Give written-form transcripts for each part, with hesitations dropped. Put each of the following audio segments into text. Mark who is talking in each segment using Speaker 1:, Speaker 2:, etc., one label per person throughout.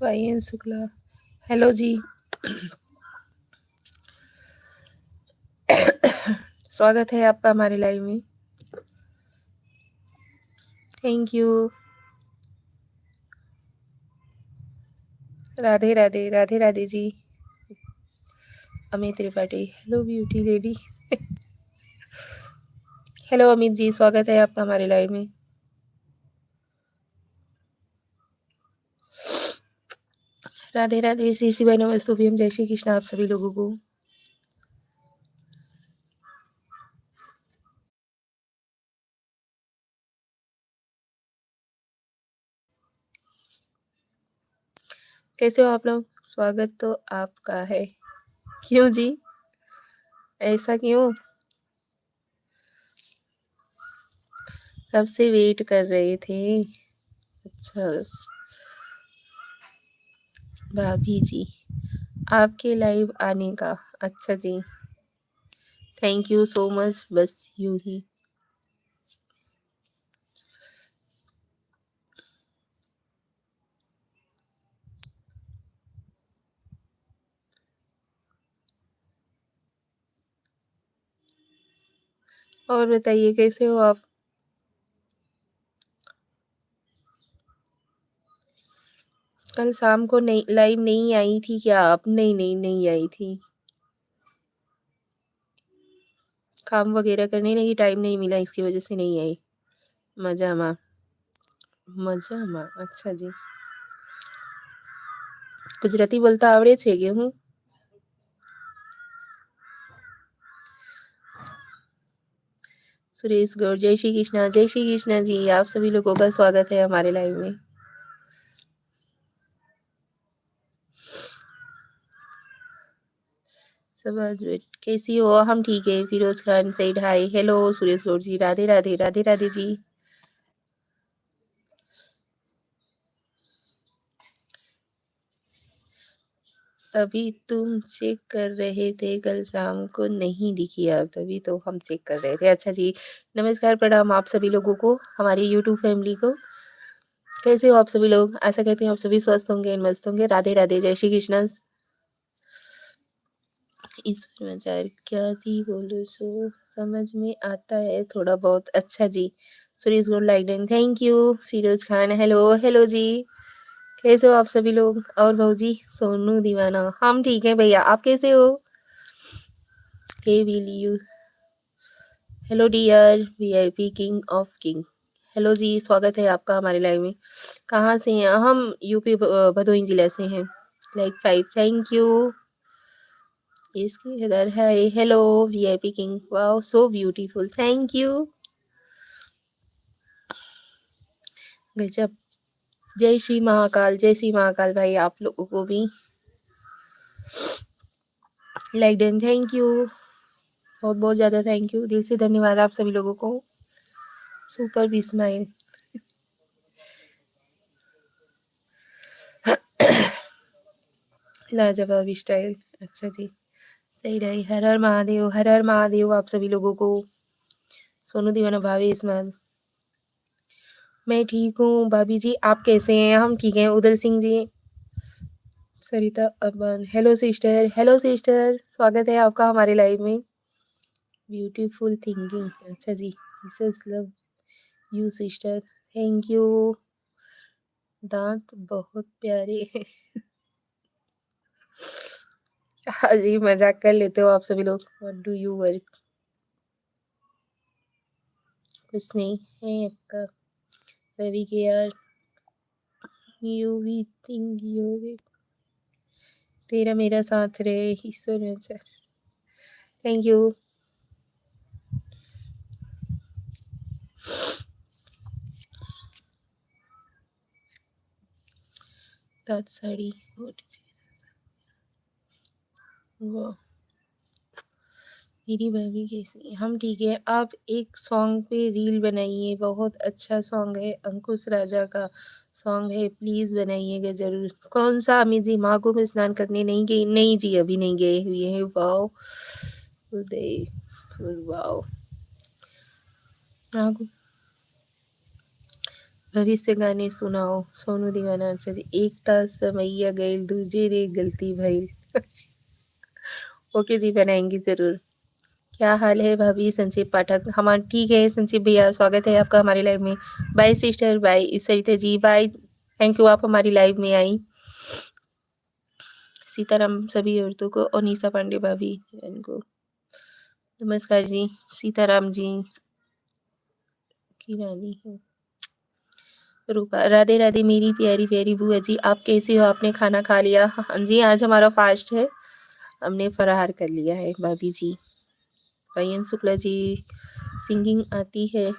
Speaker 1: YN Shukla. Hello जी। स्वागत है आपका हमारे लाइव में। Thank you. Radhe Radhe, Radhe Radhe ji. Amit Tripathi, hello beauty lady. Hello Amit ji, स्वागत है आपका हमारे लाइव में। राधे राधे, श्री शिवाय नमस्तुभ्यम, जय श्री कृष्ण आप सभी लोगों को। कैसे हो आप लोग? स्वागत तो आपका है। क्यों जी, ऐसा क्यों? कब से वेट कर रहे थे? अच्छा भाभी जी, आपके लाइव आने का। अच्छा जी, थैंक यू सो मच। बस यूं ही। और बताइए कैसे हो आप? कल शाम को नहीं लाइव नहीं आई थी क्या आप? नहीं नहीं नहीं आई थी। काम वगैरह करने नहीं, टाइम नहीं मिला, इसकी वजह से नहीं आई। मजामा। મજામાં। अच्छा जी। गुजराती बोलता आवड़े छे કે હું? सुरेश गौर, जय श्री कृष्णा। जय श्री कृष्णा जी, आप सभी लोगों का स्वागत है हमारे लाइव में। समझ कैसी हो? हम ठीक है। Firoz Khan said hi. Hello Suresh Gaur ji, Radhe Radhe, Radhe Radhe ji. तभी तुम चेक कर रहे थे, कल शाम को नहीं दिखी आप, तभी तो हम चेक कर रहे थे। अच्छा जी, नमस्कार प्रणाम आप सभी लोगों को, हमारी यूट्यूब फैमिली को। कैसे हो आप सभी लोग? आशा करती हूँ आप सभी स्वस्थ होंगे, मस्त होंगे। राधे राधे, जय श्री कृष्ण। इस समाचार क्या थी बोलो सो, समझ में आता है थोड़ा बहुत। अच्छा जी, Suresh good like, thank you. Firoz Khan, hello hello जी। कैसे हो आप सभी लोग? और भाजी सोनू दीवाना, हम ठीक है भैया, आप कैसे हो? के विल यू, hello dear VIP king of king. Hello जी, स्वागत है आपका हमारे लाइव में। कहाँ से हैं? हम यूपी भदोही जिले से हैं। Like 5, thank you. इसकी इधर है। Hello VIP king, wow so beautiful, thank you. गजब। जय श्री महाकाल, जय श्री महाकाल भाई, आप लोगों को भी लाइक डन, थैंक यू। बहुत बहुत ज़्यादा थैंक यू, दिल से धन्यवाद आप सभी लोगों को। सुपर भी स्माइल। लाजवाब स्टाइल। अच्छा जी, सही रही। हर हर महादेव, हर हर महादेव आप सभी लोगों को। सोनू दीवाना भाभी स्माइल। मैं ठीक हूँ भाभी जी, आप कैसे हैं? हम ठीक हैं। Udal Singh ji, Sarita Aman, hello sister, hello sister, स्वागत है आपका हमारे लाइव में। ब्यूटीफुल थिंकिंग, अच्छा जी। Jesus loves you sister, thank you. दांत बहुत प्यारे हैं। हाँ जी, मजाक कर लेते हो आप सभी लोग। What do you work? कुछ नहीं है आपका रवि के यार। यू वी थिंक यू, तेरा मेरा साथ रहे ईश्वर। अच्छा, थैंक यू। दांत साड़ी वो, मेरी भाभी कैसी है? हम ठीक है। आप एक सॉन्ग पे रील बनाइए, बहुत अच्छा सॉन्ग है, अंकुश राजा का सॉन्ग है, प्लीज़ बनाइएगा ज़रूर। कौन सा अमित जी? माँ को मैं स्नान करने नहीं गई? नहीं जी, अभी नहीं गए हुए हैं। वाओ उदय, वाओ। माँ को भविष्य गाने सुनाओ सोनू दीवाना। अच्छा जी, एकता समैया गईल दूजे रे गलती भइल। ओके जी, बनाएंगे ज़रूर। क्या हाल है भाभी संजीव पाठक? हमारा ठीक है संजीव भैया, स्वागत है आपका हमारे लाइव में। Bye sister, bye Sarita ji, bye. Thank you आप हमारी लाइव में आई। सीताराम सभी औरतों को और निशा पांडे भाभी इनको नमस्कार जी। सीताराम जी की रानी है रूपा। राधे राधे मेरी प्यारी प्यारी बुआ जी, आप कैसे हो? आपने खाना खा लिया? हाँ जी, आज हमारा फास्ट है, हमने फराहार कर लिया है भाभी जी। अयन शुक्ला जी, सिंगिंग आती है?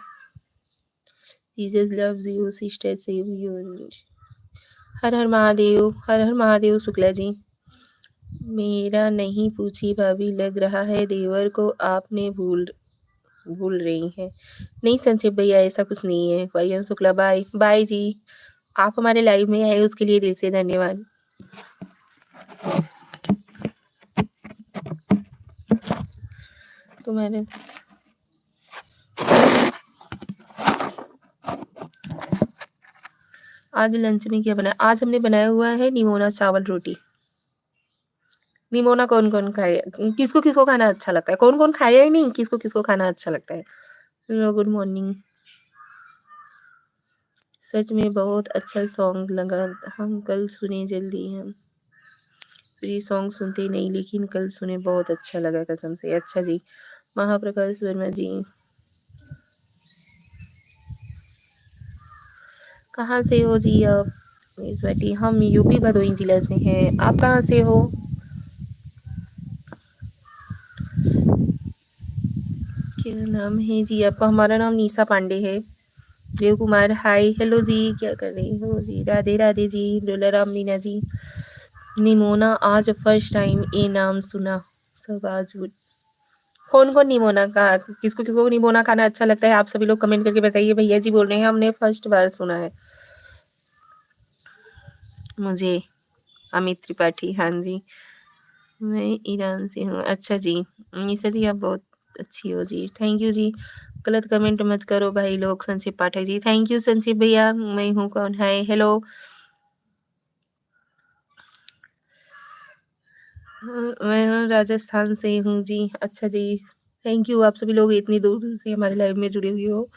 Speaker 1: Jesus loves you sister, save you. Har हर महादेव, हर हर महादेव शुक्ला जी। मेरा नहीं पूछी भाभी, लग रहा है देवर को आपने भूल रही हैं। नहीं संचित भैया, ऐसा कुछ नहीं है। अयन शुक्ला, बाय बाय जी। आप हमारे लाइव में आए उसके लिए दिल से धन्यवाद। तो मैंने आज लंच में क्या बनाया? आज हमने बनाया हुआ है निमोना चावल रोटी। निमोना कौन कौन खाए? किसको किसको खाना अच्छा लगता है? कौन कौन खाया ही नहीं, किसको किसको खाना अच्छा लगता है? Hello good morning. सच में बहुत अच्छा सॉन्ग लगा, हम कल सुने जल्दी। हम फ्री सॉन्ग सुनते नहीं लेकिन कल सुने, बहुत अच्छा लगा कसम से। अच्छा जी, महाप्रकाश वर्मा जी कहाँ से हो जी आप? इस बेटी हम यूपी भदोही जिला से हैं, आप कहाँ से हो? क्या नाम है जी आपका? हमारा नाम निशा पांडे है। देव कुमार हाय, हेलो जी, क्या कर रही हो जी? राधे राधे जी, डोलाराम मीना जी। निमोना आज फर्स्ट टाइम ये नाम सुना। सब आज कौन कौन निमोना का, किसको किसको निमोना खाना अच्छा लगता है? आप सभी लोग कमेंट करके बताइए। भैया जी बोल रहे हैं हमने फर्स्ट बार सुना है। मुझे अमित त्रिपाठी, हाँ जी, मैं ईरान से हूँ। अच्छा जी, निशा जी आप बहुत अच्छी हो जी, थैंक यू जी। गलत कमेंट मत करो भाई लोग। संजीव पाठक जी, थैंक यू संजीव भैया। मैं हूँ कौन है? हेलो, मैं राजस्थान से हूँ जी। अच्छा जी, थैंक यू आप सभी लोग इतनी दूर दूर से हमारे लाइव में जुड़े हुए हो।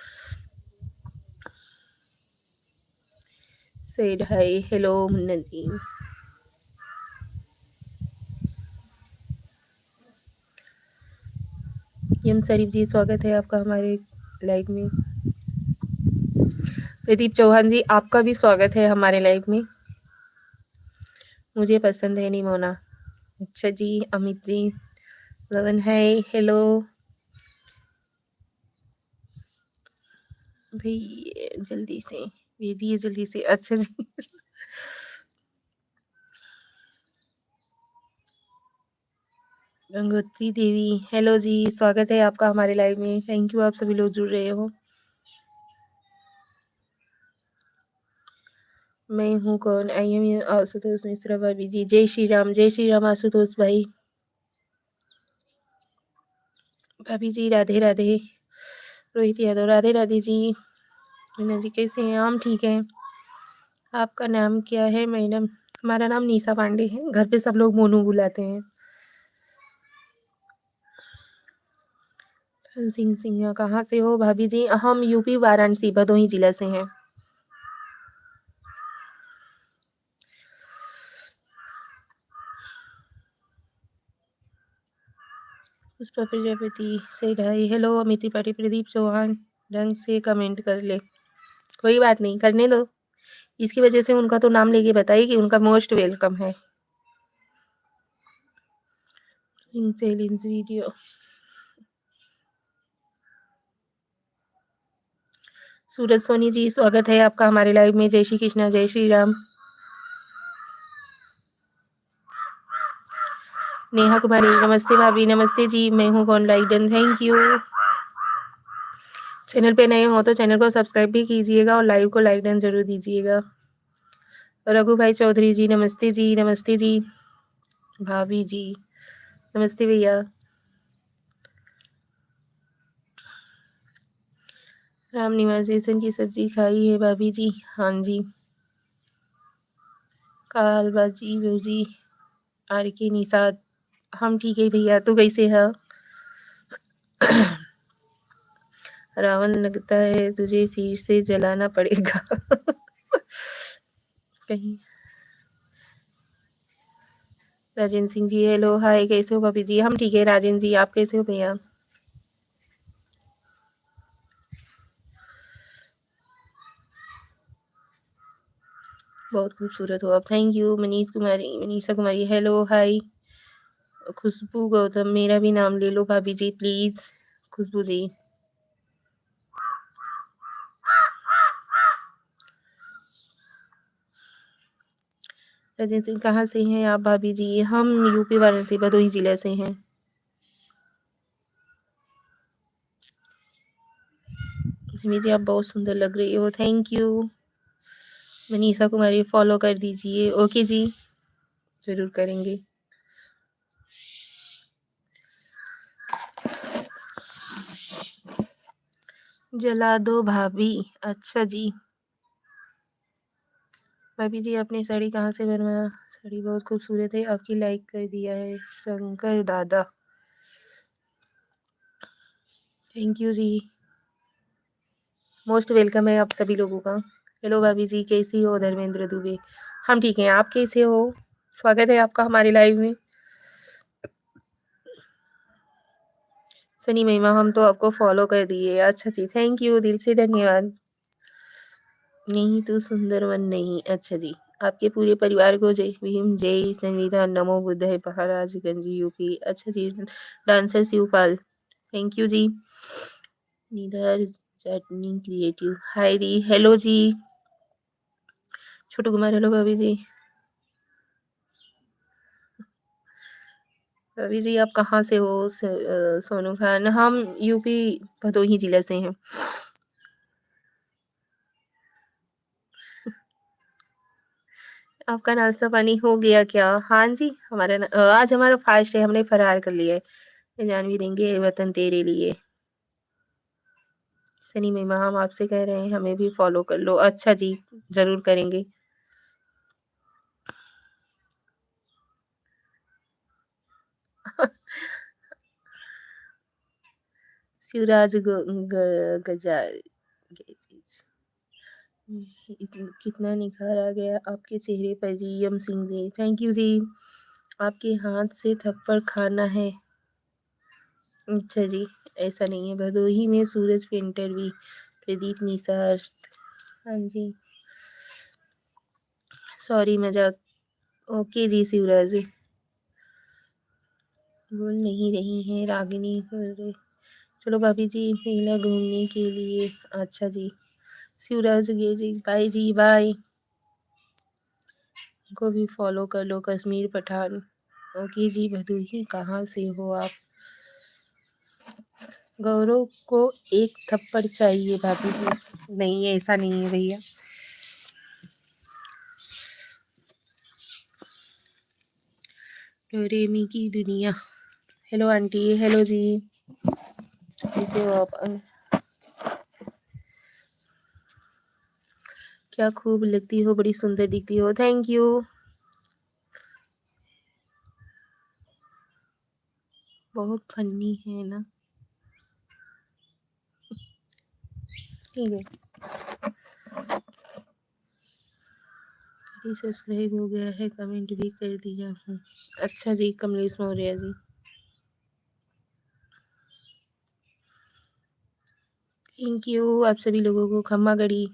Speaker 1: Said hi, hello Munna ji. यम शरीफ जी, स्वागत है आपका हमारे लाइव में। प्रदीप चौहान जी, आपका भी स्वागत है हमारे लाइव में। मुझे पसंद है निमोना। अच्छा जी, अमित जी, लवन है, हेलो भाई, जल्दी से भेजिए जल्दी से। अच्छा जी गंगोत्री देवी, हेलो जी, स्वागत है आपका हमारे लाइव में। थैंक यू आप सभी लोग जुड़ रहे हो। मैं हूँ कौन? आई एम आशुतोष मिश्रा भाभी जी। जय श्री राम आशुतोष भाई। भाभी जी राधे राधे। रोहित यादव, राधे राधे जी। मीना जी कैसे हैं? हम ठीक हैं। आपका नाम क्या है मैडम? हमारा नाम निशा पांडे है, घर पे सब लोग मोनू बुलाते हैं। सिंह सिंह कहाँ से हो भाभी जी? हम यूपी वाराणसी भदोही जिला से हैं। पुष्पा प्रजापति से ढाई, हेलो अमित त्रिपाठी, प्रदीप चौहान ढंग से कमेंट कर ले। कोई बात नहीं, करने दो। इसकी वजह से उनका तो नाम लेके बताइए कि उनका मोस्ट वेलकम है। वीडियो सूरज सोनी जी, स्वागत है आपका हमारे लाइव में। जय श्री कृष्णा, जय श्री राम। नेहा कुमारी, नमस्ते भाभी। नमस्ते जी, मैं हूँ कौन like done, thank you. Channel पे नए हो तो चैनल को सब्सक्राइब भी कीजिएगा और लाइव को लाइक डन जरूर दीजिएगा। रघु भाई चौधरी जी, नमस्ते जी, नमस्ते जी। भाभी जी, नमस्ते भैया। राम निवास बेसन की सब्जी खाई है भाभी जी? हाँ जी। काल बाजी भौजी आर के निषाद, हम ठीक है भैया, तू कैसे है? रावण लगता है तुझे फिर से जलाना पड़ेगा। कहीं। राजेंद्र सिंह जी हेलो हाय, कैसे हो भाभी जी? हम ठीक है राजेंद्र जी, आप कैसे हो भैया? बहुत खूबसूरत हो आप, thank you. Manisha Kumari hello hi. Khushboo Gautam, मेरा भी नाम ले लो भाभी जी प्लीज। खुशबू जी। राजेंद्र सिंह कहाँ से हैं आप भाभी जी? हम यूपी वाराणसी भदोही जिले से हैं। भाभी जी आप बहुत सुंदर लग रही हो, thank you. Manisha Kumari follow कर दीजिए। ओके जी, जरूर करेंगे। जला दो भाभी। अच्छा जी। भाभी जी आपने साड़ी कहाँ से बनवाया? साड़ी बहुत खूबसूरत है, आपकी लाइक कर दिया है शंकर दादा, थैंक यू जी। मोस्ट वेलकम है आप सभी लोगों का। हेलो भाभी जी, कैसी हो? धर्मेंद्र दुबे, हम ठीक हैं, आप कैसे हो? स्वागत है आपका हमारे लाइव में। सनी महिमा, हम तो आपको फॉलो कर दिए। अच्छा जी, थैंक यू, दिल से धन्यवाद। नहीं तो सुंदरवन नहीं। अच्छा जी, आपके पूरे परिवार को जय भीम, जय संविधान, नमो बुद्ध है, महाराजगंज यूपी। अच्छा जी, डांसर शिवपाल, थैंक यू जी। निधर चटनी क्रिएटिव, हाय दी, हेलो जी। छोटू कुमार हेलो भाभी जी। भाभी जी आप कहाँ से हो? सोनू खान, हम यूपी भदोही जिले से हैं। आपका नाश्ता पानी हो गया क्या? हाँ जी, हमारा आज हमारा फास्ट है, हमने फरार कर लिया है। जान भी देंगे वतन तेरे लिए। सनी महिमा, हम आपसे कह रहे हैं हमें भी फॉलो कर लो। अच्छा जी, जरूर करेंगे। शिवराज गजार, कितना निखार आ गया आपके चेहरे पर जी। यम सिंह जी, थैंक यू जी। आपके हाथ से थप्पड़ खाना है। अच्छा जी, ऐसा नहीं है, भदोही में सूरज पेंटर भी, प्रदीप निसार, हाँ जी, सॉरी मजाक। ओके जी शिवराज जी, बोल नहीं रही हैं रागिनी बोल रहे। चलो भाभी जी मेला घूमने के लिए। अच्छा जी, शिवराज गे जी, बाय जी बाय। को भी फॉलो कर लो, कश्मीर पठान। ओके जी, भदोही कहाँ से हो आप? गौरव को एक थप्पड़ चाहिए भाभी जी। नहीं ऐसा नहीं है भैया। डोरेमी की दुनिया, हेलो आंटी, हेलो जी, कैसे हो आप? क्या खूब लगती हो, बड़ी सुंदर दिखती हो, थैंक यू। बहुत फनी है ना, ठीक है। सब्सक्राइब हो गया है, कमेंट भी कर दिया हूँ। अच्छा जी, कमलेश मौर्य जी, थैंक यू आप सभी लोगों को। खम्मा गढ़ी,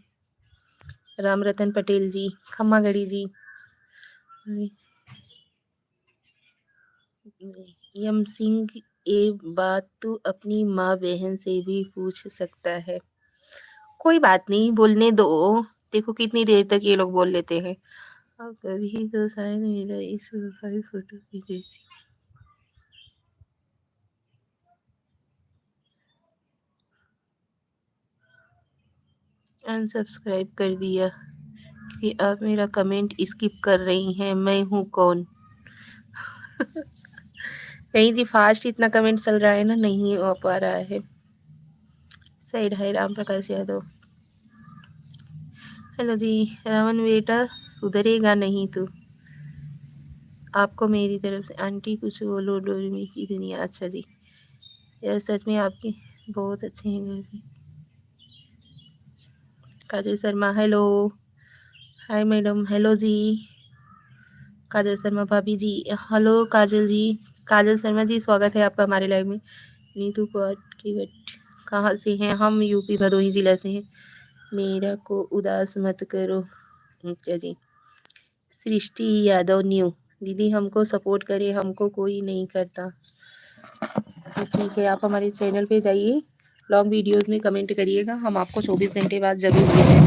Speaker 1: राम रतन पटेल जी, खम्मा गढ़ी जी। यम सिंह, ये बात तू अपनी माँ बहन से भी पूछ सकता है। कोई बात नहीं, बोलने दो। देखो कितनी देर तक ये लोग बोल लेते हैं। और कभी तो शायद मेरा इस प्रोफाइल फोटो की जैसी। अनसब्सक्राइब कर दिया कि आप मेरा कमेंट स्किप कर रही हैं। मैं हूँ कौन? नहीं जी, फास्ट इतना कमेंट चल रहा है ना, नहीं हो पा रहा है। साइड है राम प्रकाश यादव। हेलो जी। रमन बेटा सुधरेगा नहीं तू, आपको मेरी तरफ से आंटी कुछ बोलो डोरेमी की दुनिया। अच्छा जी, यह सच में आपके बहुत अच्छे हैं घर पे। Kajal Sharma hello, hi madam. Hello जी काजल शर्मा भाभी जी, हेलो काजल जी। काजल शर्मा जी स्वागत है आपका हमारे लाइव में। नीतू कौट की बट कहाँ से हैं? हम यूपी भदोही जिला से हैं। मेरा को उदास मत करो। क्या जी। सृष्टि यादव न्यू, दीदी हमको सपोर्ट करे, हमको कोई नहीं करता। तो ठीक है, आप हमारे चैनल पे जाइए, लॉन्ग वीडियोस में कमेंट करिएगा, हम आपको 24 घंटे बाद जरूर देंगे।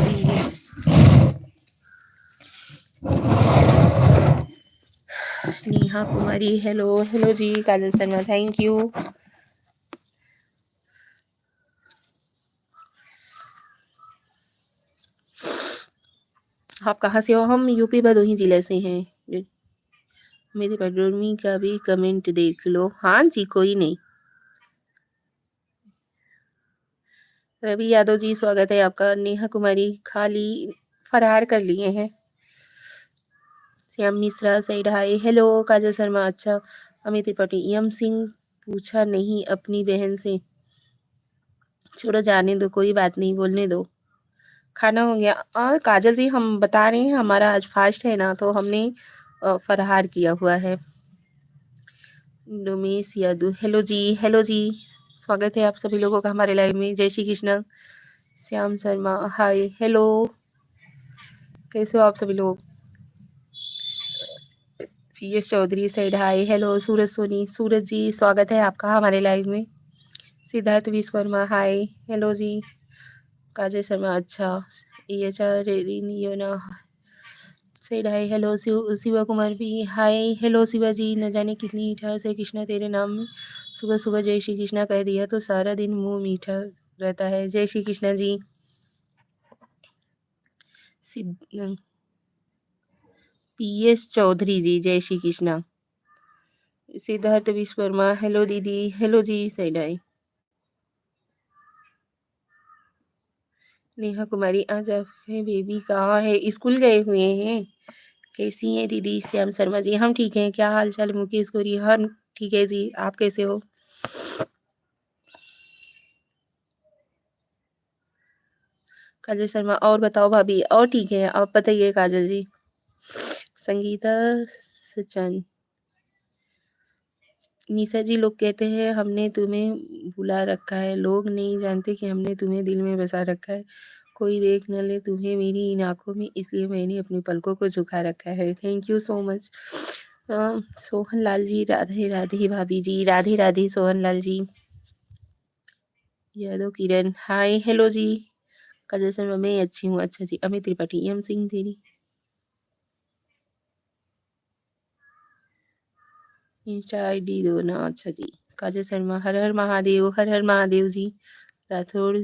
Speaker 1: नेहा कुमारी हेलो। हेलो जी काजल शर्मा, थैंक यू। आप कहाँ से हो? हम यूपी भदोही जिले से हैं। मेरे बेडरूमी का भी कमेंट देख लो। हाँ जी कोई नहीं। रवि यादव जी स्वागत है आपका। नेहा कुमारी खाली फरार कर लिए हैं। Shyam Mishra side hi. Hello Kajal Sharma. अच्छा अमित त्रिपाठी, यम सिंह पूछा नहीं अपनी बहन से। छोड़ो जाने दो, कोई बात नहीं, बोलने दो। खाना हो गया? और काजल जी हम बता रहे हैं हमारा आज फास्ट है ना, तो हमने फराहार किया हुआ है। डोमेश यादव हेलो जी। हेलो जी, स्वागत है आप सभी लोगों का हमारे लाइव में। जय श्री कृष्ण। श्याम शर्मा हाय। हेलो, कैसे हो आप सभी लोग? PS Chaudhary side hi. Hello सूरज सोनी, सूरज जी स्वागत है आपका हमारे लाइव में। सिद्धार्थ विश्वकर्मा हाय। हेलो जी। काजल शर्मा अच्छा, ये योना side hi. Hello Shiva Kumar भी हाय। हेलो शिवा जी, न जाने कितनी मिठास है कृष्णा तेरे नाम में। सुबह सुबह जय श्री कृष्णा कह दिया तो सारा दिन मुंह मीठा रहता है। जय श्री कृष्णा जी। पीएस चौधरी जी जय श्री कृष्णा। सिद्धार्थ विश्वकर्मा हेलो दीदी। हेलो जी साइड हाय। नेहा कुमारी आज आपके बेबी कहाँ है? स्कूल गए हुए हैं। कैसी हैं दीदी? श्याम शर्मा जी हम ठीक हैं। क्या हाल चाल मुकेश गोरी? हम ठीक है जी, आप कैसे हो? काजल शर्मा और बताओ भाभी? और ठीक है, आप बताइए काजल जी। संगीता सचन निशा जी, लोग कहते हैं हमने तुम्हें भुला रखा है, लोग नहीं जानते कि हमने तुम्हें दिल में बसा रखा है। कोई देख न ले तुम्हें मेरी इन आंखों में, इसलिए मैंने अपनी पलकों को झुका रखा है। Thank you so much. Sohan Lal ji Radhe Radhe. भाभी जी राधे राधे। सोहन लाल जी। यादव किरण हाय। हेलो जी। काजल शर्मा मैं अच्छी हूँ। अच्छा जी। अमित त्रिपाठी एम सिंह तेरी इंस्टा आईडी दो ना। अच्छा जी। काजल शर्मा हर हर महादेव। हर हर महादेव जी। राठौड़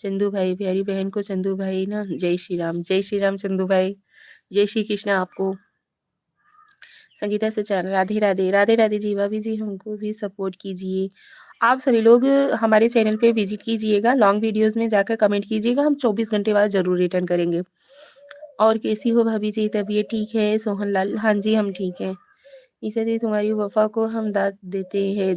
Speaker 1: चंदू भाई, प्यारी बहन को चंदू भाई ना। जय श्री राम। जय श्री राम चंदू भाई। जय श्री कृष्ण आपको। संगीता सचान राधे राधे। राधे राधे जी। भाभी जी हमको भी सपोर्ट कीजिए। आप सभी लोग हमारे चैनल पे विजिट कीजिएगा, लॉन्ग वीडियोस में जाकर कमेंट कीजिएगा, हम 24 घंटे बाद जरूर रिटर्न करेंगे। और कैसी हो भाभी जी? तबीयत ठीक है? सोहन लाल हाँ जी हम ठीक हैं। ईसा जी तुम्हारी वफा को हम दाद देते हैं,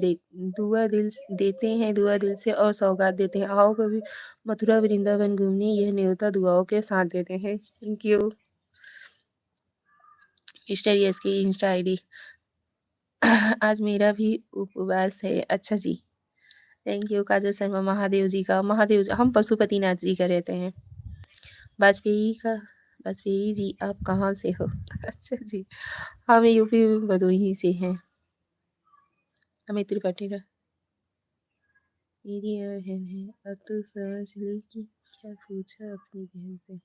Speaker 1: दुआ दिल देते हैं, दुआ दिल से और सौगात देते हैं। आओ कभी मथुरा वृंदावन घूमने, यह न्योता दुआओं के साथ देते हैं। Thank you. मिस्टर यस की इंस्टा आईडी आज मेरा भी उपवास है। अच्छा जी। Thank you Kajal Sharma. महादेव जी का, महादेव जी हम पशुपतिनाथ जी का रहते हैं। वाजपेयी का, वाजपेयी जी आप कहाँ से हो? अच्छा जी, हम यूपी भदोही से हैं। अमित त्रिपाठी का मेरी बहन है। अब तो समझ ली कि क्या पूछा अपनी बहन से।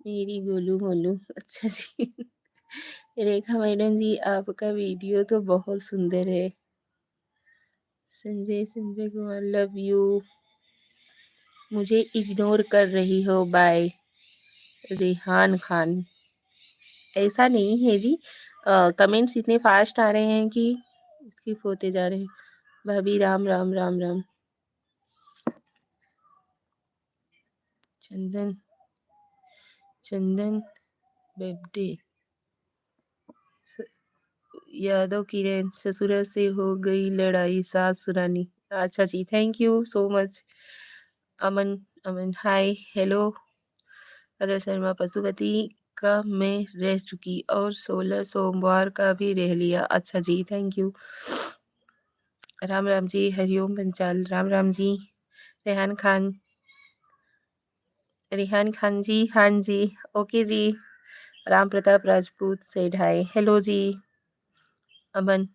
Speaker 1: मेरी गोलू मोलू। अच्छा जी। रेखा मैडम जी आपका वीडियो तो बहुत सुंदर है। Sanjay Sanjay Kumar love you. मुझे इग्नोर कर रही हो? बाय। रेहान खान। ऐसा नहीं है जी, कमेंट्स इतने फास्ट आ रहे हैं कि स्किप होते जा रहे हैं। भाभी राम राम राम राम। चंदन चंदन बेबडे यादव किरण ससुरा से हो गई लड़ाई सास सुरानी। अच्छा जी, thank you so much. Aman Aman hi hello. Ajay Sharma Pashupati का मैं रह चुकी और 16 सोमवार का भी रह लिया। अच्छा जी, थैंक यू। राम राम जी, हरिओम पंचाल। राम राम जी। रेहान खान रेहान खान जी, हाँ जी, ओके जी। Ram Pratap Rajput said hi, hello जी। अमन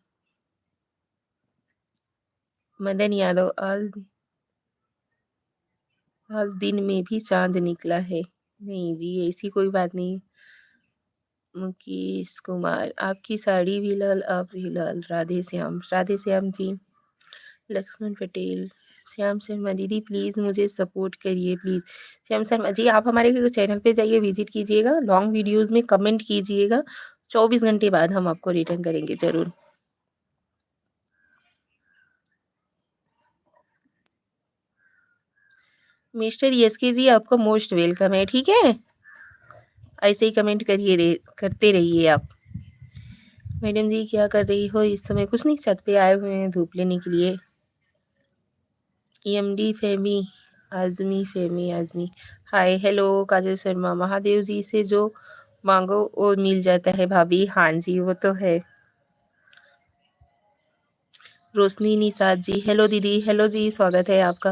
Speaker 1: मदन यादव आज दिन में भी चांद निकला है। नहीं जी, ऐसी कोई बात नहीं। मुकेश कुमार आपकी साड़ी भी लाल आप भी लाल। राधे श्याम जी। लक्ष्मण पटेल श्याम शर्मा दीदी प्लीज़ मुझे सपोर्ट करिए प्लीज़। श्याम शर्मा जी आप हमारे चैनल पे जाइए, विजिट कीजिएगा, लॉन्ग वीडियोस में कमेंट कीजिएगा। 24 घंटे बाद हम आपको रिटर्न करेंगे ज़रूर। मिस्टर एसके जी आपका मोस्ट वेलकम है, ठीक है। ऐसे ही कमेंट करते रहिए आप। मैडम जी क्या कर रही हो इस समय? कुछ नहीं, छत पे आए हुए हैं धूप लेने के लिए। ईएमडी फेमी आजमी हाय हेलो। काजल शर्मा महादेव जी से जो मांगो वो मिल जाता है भाभी। हाँ जी, वो तो है। रोशनी निषाद जी हेलो दीदी। हेलो जी, स्वागत है आपका।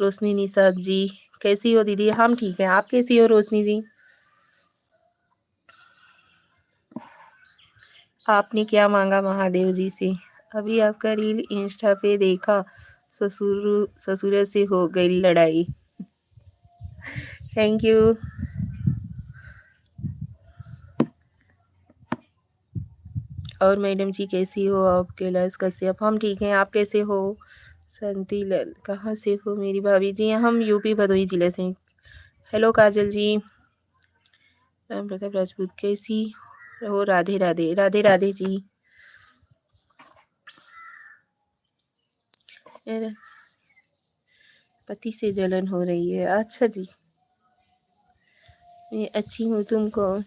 Speaker 1: रोशनी निषाद जी कैसी हो दीदी? हम ठीक हैं, आप कैसी हो रोशनी जी? आपने क्या मांगा महादेव जी से? अभी आपका रील इंस्टा पे देखा, ससुर से हो गई लड़ाई। Thank you. और मैडम जी कैसी हो आप? कैलाश कश्यप हम ठीक हैं, आप कैसे हो? संती लाल कहाँ से हो मेरी भाभी जी? हम यूपी भदोही जिले से। हेलो काजल जी। राम प्रताप राजपूत कैसी हो? राधे राधे राधे राधे जी। मेरा पति से जलन हो रही है। अच्छा जी, मैं अच्छी हूँ, तुम कौन?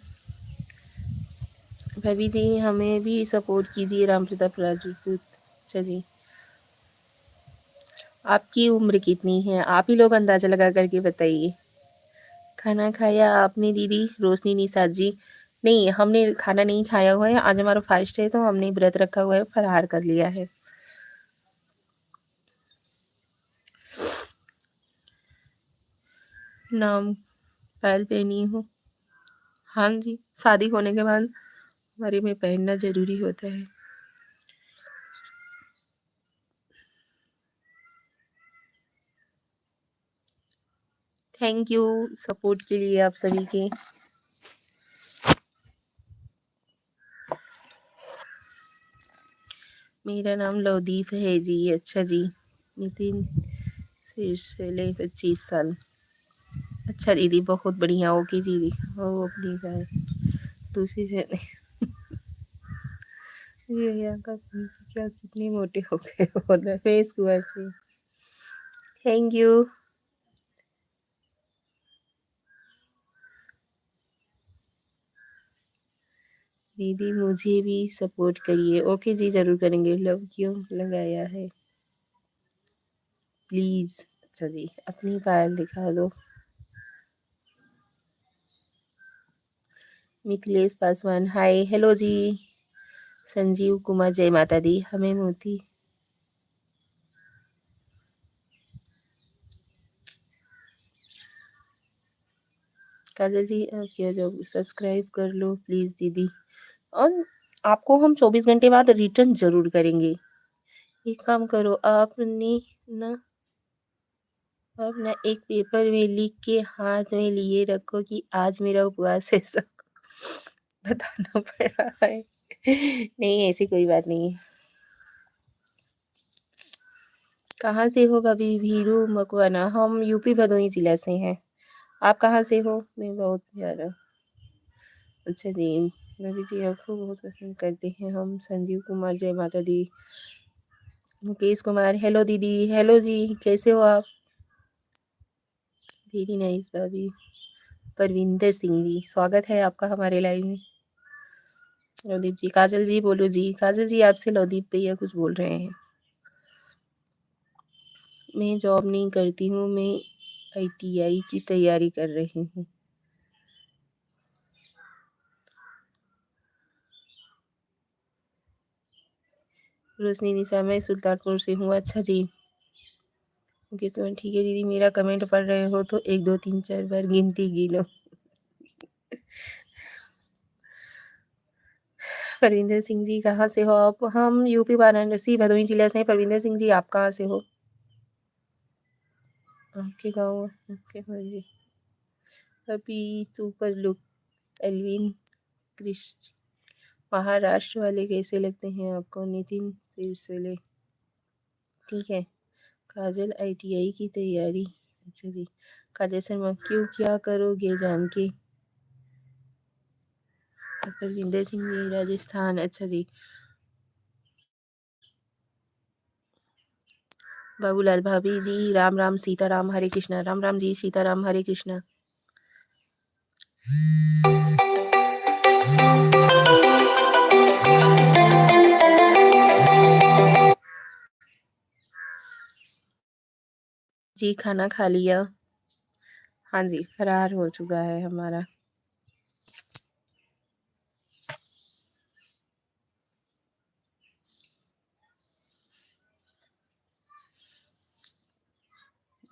Speaker 1: भाभी जी हमें भी सपोर्ट कीजिए, राम प्रताप राजपूत। अच्छा जी, आपकी उम्र कितनी है? आप ही लोग अंदाजा लगा करके बताइए। खाना खाया आपने दीदी? रोशनी निषाद जी नहीं, हमने खाना नहीं खाया हुआ है, आज हमारा फास्ट है तो हमने व्रत रखा हुआ है, फरार कर लिया है। नाम पायल पहनी हूँ। हाँ जी, शादी होने के बाद हमारे में पहनना जरूरी होता है। थैंक यू सपोर्ट के लिए आप सभी के। मेरा नाम लवदीप है जी। अच्छा जी। नितिन सिरसले 25 साल। अच्छा दीदी, बहुत बढ़िया। ओके जी, वो अपनी गाय दूसरी से ये यहाँ का क्या कितने मोटे हो गए हो रमेश कुमार जी। Thank you. दीदी मुझे भी सपोर्ट करिए। ओके जी, जरूर करेंगे। लव क्यों लगाया है प्लीज? अच्छा जी, अपनी पायल दिखा दो। मिथिलेश पासवान हाय हेलो जी। संजीव कुमार जय माता दी। हमें मोती काजल जी आप किया जो सब्सक्राइब कर लो प्लीज दीदी। और आपको हम 24 घंटे बाद रिटर्न जरूर करेंगे। एक काम करो, आपने ना आप ना एक पेपर में लिख के हाथ में लिए रखो कि आज मेरा उपवास है, सबको बताना पड़ रहा है। नहीं, ऐसी कोई बात नहीं है। कहाँ से हो भाभी? भीरू मकवाना हम यूपी भदोही जिला से हैं। आप कहाँ से हो? मैं बहुत प्यारा। अच्छा जी, रवि जी आपको बहुत पसंद करते हैं हम। संजीव कुमार, जय माता दी। मुकेश कुमार, हेलो दीदी। हेलो जी, कैसे हो आप? वेरी नाइस भाभी। परविंदर सिंह जी, स्वागत है आपका हमारे लाइव में। लवदीप जी, काजल जी बोलो जी। काजल जी आपसे लवदीप भैया कुछ बोल रहे हैं। मैं जॉब नहीं करती हूँ, मैं आईटीआई की तैयारी कर रही हूँ। रोशनी निशा, मैं सुल्तानपुर से हूँ। अच्छा जी, ओके सो ठीक है दीदी, मेरा कमेंट पढ़ रहे हो तो 1 2 3 4 बार गिनती गिनो। परविंदर सिंह जी, कहाँ से हो आप? हम यूपी वाराणसी भदोही जिला से हैं। परविंदर सिंह जी, आप कहाँ से हो? आपके गाँव? ओके जी। अभी super look Elvin Krishna, Maharashtra वाले कैसे लगते हैं आपको? नितिन सिरसले, ठीक है। काजल आईटीआई की तैयारी। अच्छा जी। काजल शर्मा, क्यों क्या करोगे जान के? परविंदर सिंह जी, राजस्थान। अच्छा जी। बाबूलाल भाभी जी, राम राम सीताराम हरे कृष्णा। राम राम जी, सीताराम हरे कृष्णा। जी, खाना खा लिया? हाँ जी, फरार हो चुका है हमारा।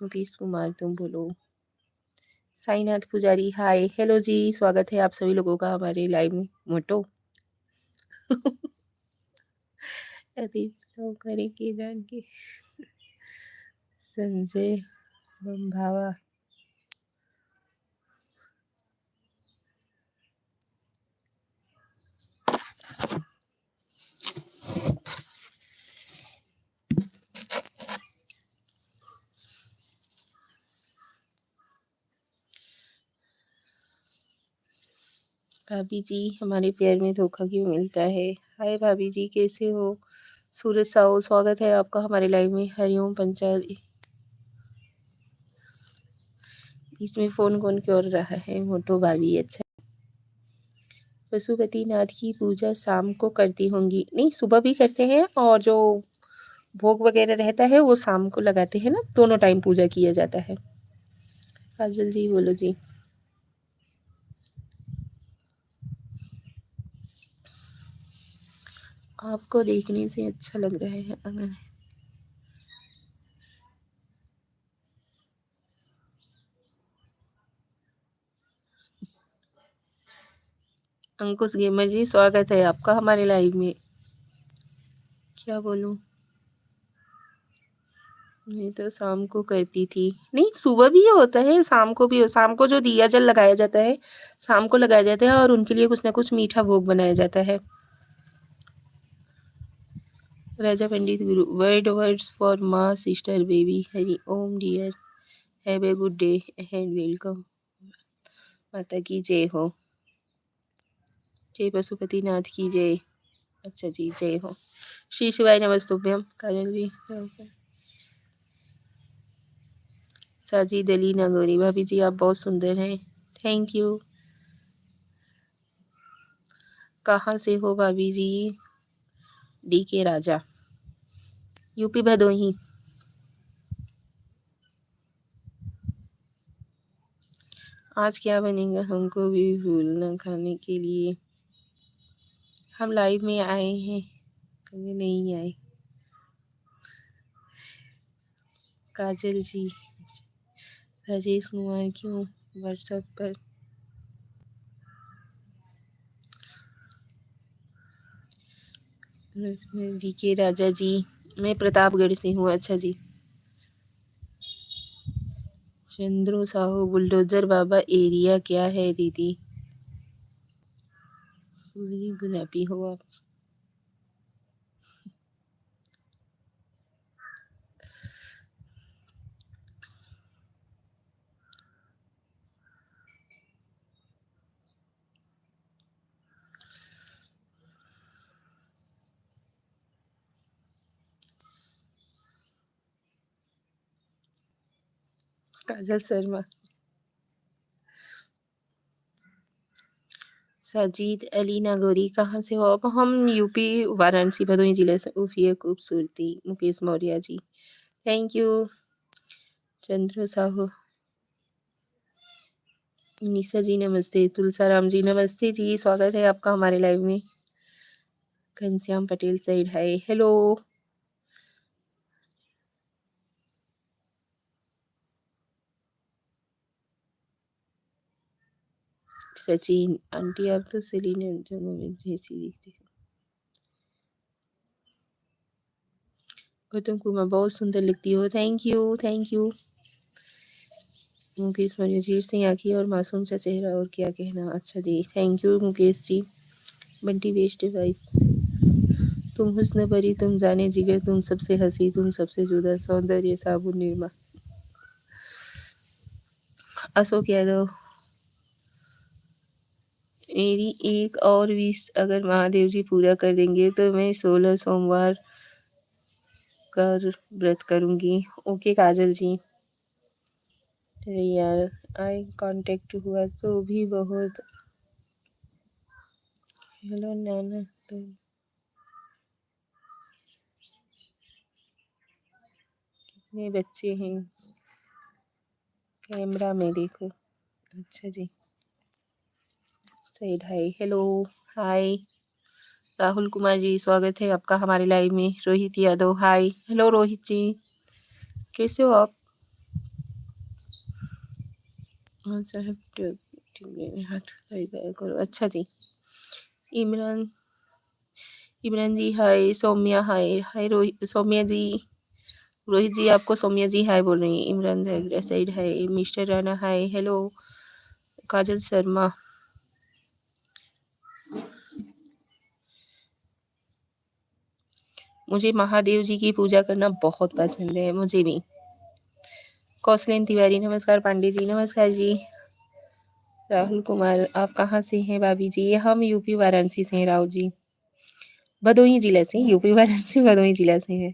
Speaker 1: मुकेश कुमार, तुम बोलो। साईनाथ पुजारी, हाय हेलो जी, स्वागत है आप सभी लोगों का हमारे लाइव में। मोटो अति तो करेंगे जान के। संजय बंभावा, भाभी जी, हमारे प्यार में धोखा क्यों मिलता है? हाय भाभी जी, कैसे हो? सूरज साहू, स्वागत है आपका हमारे लाइव में। हरिओम पंचाल, इसमें फोन कौन कर रहा है? मोटो भाभी, अच्छा। पशुपतिनाथ की पूजा शाम को करती होंगी? नहीं, सुबह भी करते हैं, और जो भोग वगैरह रहता है वो शाम को लगाते हैं ना, दोनों टाइम पूजा किया जाता है। काजल जी बोलो जी। आपको देखने से अच्छा लग रहा है अगर अंकुश गेमर जी, स्वागत है आपका हमारे लाइव में। क्या बोलूं, मैं तो शाम को करती थी। नहीं, सुबह भी होता है, शाम को भी हो। शाम को जो दिया जल लगाया जाता है, शाम को लगाया जाता है, और उनके लिए कुछ ना कुछ मीठा भोग बनाया जाता है। Raja Pandit Guru, word words for maa sister baby. Hari Om dear, have a good day and welcome. माता की जय हो। जय पशुपतिनाथ की जय। अच्छा जी, जय हो। श्री शिवाय नमस्तुभ्यम। काजल जी, साजिद अली नागौरी, भाभी जी आप बहुत सुंदर हैं। Thank you. कहाँ से हो भाभी जी? डी के राजा, यूपी भदोही। आज क्या बनेगा हमको भी भूलना खाने के लिए? हम लाइव में आए हैं, कभी नहीं आए। काजल जी, राजेश कुमार, क्यों व्हाट्सएप पर? डी के राजा जी, मैं प्रतापगढ़ से हूँ। अच्छा जी। चंद्रो साहू, बुलडोजर बाबा एरिया क्या है दीदी? पूरी गुलाबी हो आप। काजल शर्मा, साजिद अली नागौरी, कहाँ से हो आप? हम यूपी वाराणसी भदोही जिले से। उफिया खूबसूरती, मुकेश मौर्य जी, थैंक यू। चंद्र साहू, निशा जी नमस्ते, तुलसाराम जी नमस्ते जी, स्वागत है आपका हमारे लाइव में। Ghanshyam Patel side hi, hello. Sachin aunty, आप तो सेलिना जंगों में जैसी दिखती हो। गौतम कुमार, बहुत सुंदर लिखती हो, thank you thank you. Mukesh Maurya, Jeet Singh आँखी और मासूम सा चेहरा, और क्या कहना। अच्छा जी, thank you Mukesh ji. Bunty best vibes, तुम हुस्न भरी, तुम जाने जिगर, तुम सबसे हंसी, तुम सबसे जुदा, सौंदर्य साबुन निर्मा। अशोक यादव, मेरी एक और विश, अगर महादेव जी पूरा कर देंगे तो मैं 16 सोमवार कर व्रत करूंगी। ओके काजल जी। अरे यार, आई कांटेक्ट हुआ तो भी बहुत। हेलो नैना, तो कितने बच्चे हैं कैमरा में देखो। अच्छा जी, सही हाय, हेलो हाय। राहुल कुमार जी, स्वागत है आपका हमारे लाइव में। रोहित यादव, हाय, हेलो रोहित जी, कैसे हो आप? अच्छा है, हाथ करो। अच्छा जी, इमरान, इमरान जी हाय, सौम्या हाय, हाय रोहित, सौम्या जी, रोहित जी आपको सौम्या जी हाय बोल रही हैं। Imran side hi, mister Rana हाय, हेलो। काजल शर्मा, मुझे महादेव जी की पूजा करना बहुत पसंद है, मुझे भी। कौशलेन तिवारी, नमस्कार। पांडे जी, नमस्कार जी। राहुल कुमार, आप कहाँ से हैं भाभी जी? हम यूपी वाराणसी से हैं राहुल जी, भदोही जिला से। यूपी वाराणसी भदोही जिला से हैं।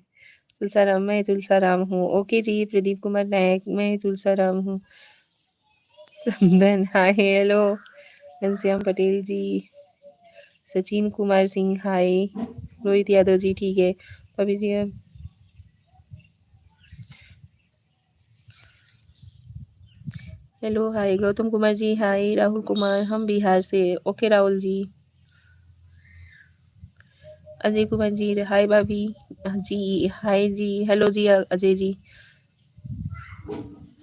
Speaker 1: तुलसाराम, मैं तुलसाराम हूँ। ओके जी। प्रदीप कुमार नायक, मैं तुलसाराम हूँ। समदन हाय, हेलो। घनश्याम पटेल जी, सचिन कुमार सिंह हाय, रोहित यादव जी, ठीक है भाभी जी। हेलो हाय, गौतम कुमार जी हाय, राहुल कुमार, हम बिहार से। ओके राहुल जी। अजय कुमार जी हाय भाभी जी, हाय जी, हेलो जी अजय जी।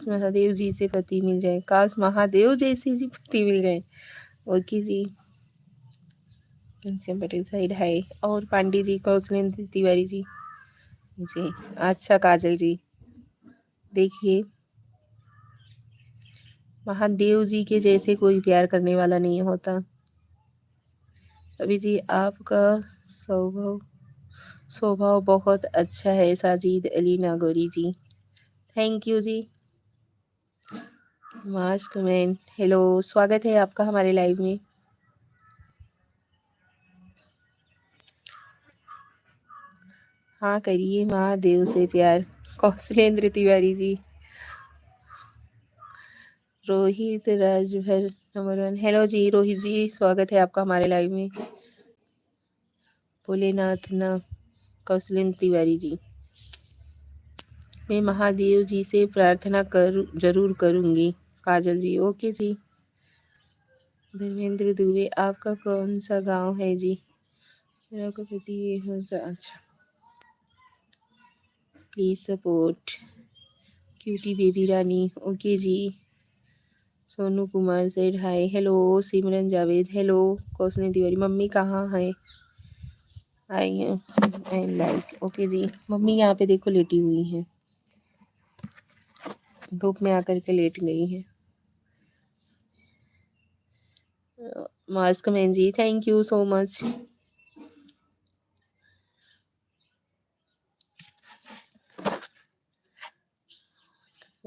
Speaker 1: महादेव जी से पति मिल जाए, काश महादेव जैसी जी पति मिल जाए। ओके जी। घनश्याम पटेल साइड हाय, और पांडे जी, कौशलेन तिवारी जी जी। अच्छा काजल जी, देखिए महादेव जी के जैसे कोई प्यार करने वाला नहीं होता। अभी जी, आपका स्वभाव स्वभाव बहुत अच्छा है। साजिद अली नागौरी जी, थैंक यू जी। मास्क मैन, हेलो, स्वागत है आपका हमारे लाइव में। हाँ करिए महादेव से प्यार। कौशलेंद्र तिवारी जी, रोहित राजभर नंबर 1, हेलो जी रोहित जी, स्वागत है आपका हमारे लाइव में। भोलेनाथ ना, कौशलेंद्र तिवारी जी, मैं महादेव जी से प्रार्थना जरूर करूंगी। काजल जी, ओके जी। धर्मेंद्र दुबे, आपका कौन सा गांव है जी? मेरा को अच्छा, please support cutie baby Rani, okay जी। Sonu Kumar said hi, hello. Simran Javed, hello. Kaushal Tiwari, mummy कहाँ है? आई है लाइक, ओके जी। मम्मी यहाँ पे देखो लेटी हुई है, धूप में आकर के लेट गई है। मास्क मैन जी, थैंक यू सो मच।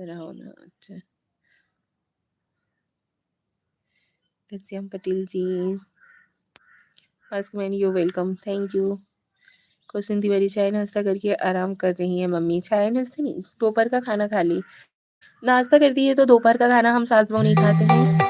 Speaker 1: अच्छा, Ghanshyam Patel ji, mask man, you welcome, thank you. Kaushal Tiwari, चाय नाश्ता करके आराम कर रही है मम्मी। चाय नाश्ता नहीं, दोपहर का खाना खा ली। नाश्ता करती है तो दोपहर का खाना हम सास बहू नहीं खाते हैं।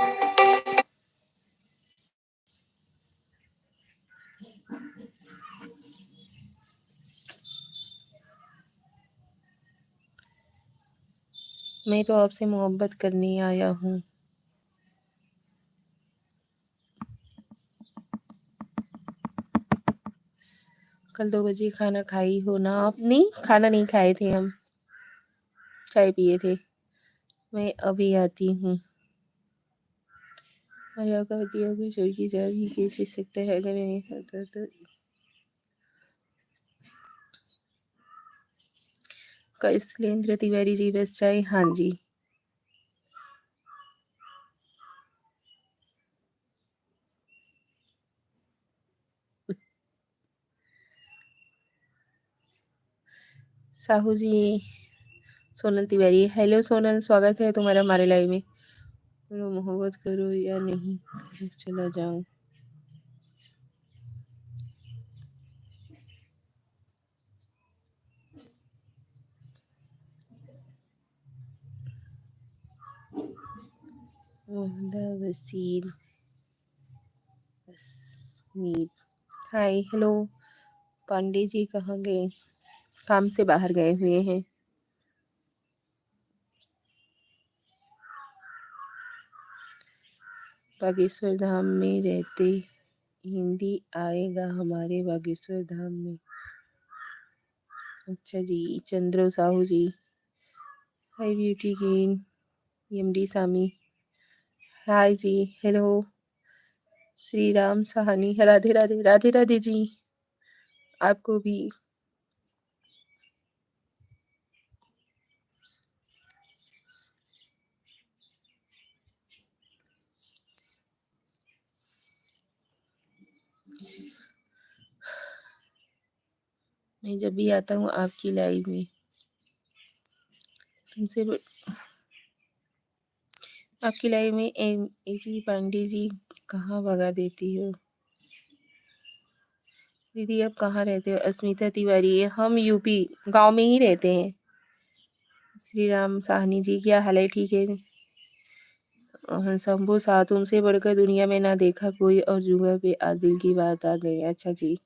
Speaker 1: मैं तो आपसे मोहब्बत करने आया हूँ। कल 2 बजे खाना खाई हो ना आप? नहीं, खाना नहीं खाए थे हम, चाय पिए थे। मैं अभी आती हूँ। मरिया का दिया कि चोर की चाबी कैसे सकता है अगर नहीं खाता तो। कैसलेंद्र तिवारी जी बस चाय। हाँ जी। साहू जी। सोनल तिवारी, हेलो सोनल, स्वागत है तुम्हारा हमारे लाइव में। बोलो मोहब्बत करो या नहीं करो, चला जाऊं। मोहम्मदा वसीर मीर। Hi hello. पांडे जी कहाँ गए? काम से बाहर गए हुए हैं। बागेश्वर धाम में रहते हिंदी आएगा हमारे बागेश्वर धाम में। अच्छा जी। चंद्र साहू जी। हाय ब्यूटी क्वीन। एमडी सामी। हाय जी। हेलो। श्री राम सहानी। राधे राधे राधे राधे जी। आपको भी। मैं जब भी आता हूँ आपकी लाइव में तुमसे आपकी लाइव में एपी पांडे जी कहाँ भगा देती हो? दीदी आप कहाँ रहते हो? अस्मिता तिवारी। हम यूपी गांव में ही रहते हैं। श्री राम साहनी जी क्या हाल है? ठीक है। शंभू सा तुमसे बढ़कर दुनिया में ना देखा कोई और जुआ पे आज दिल की बात आ गई। अच्छा जी।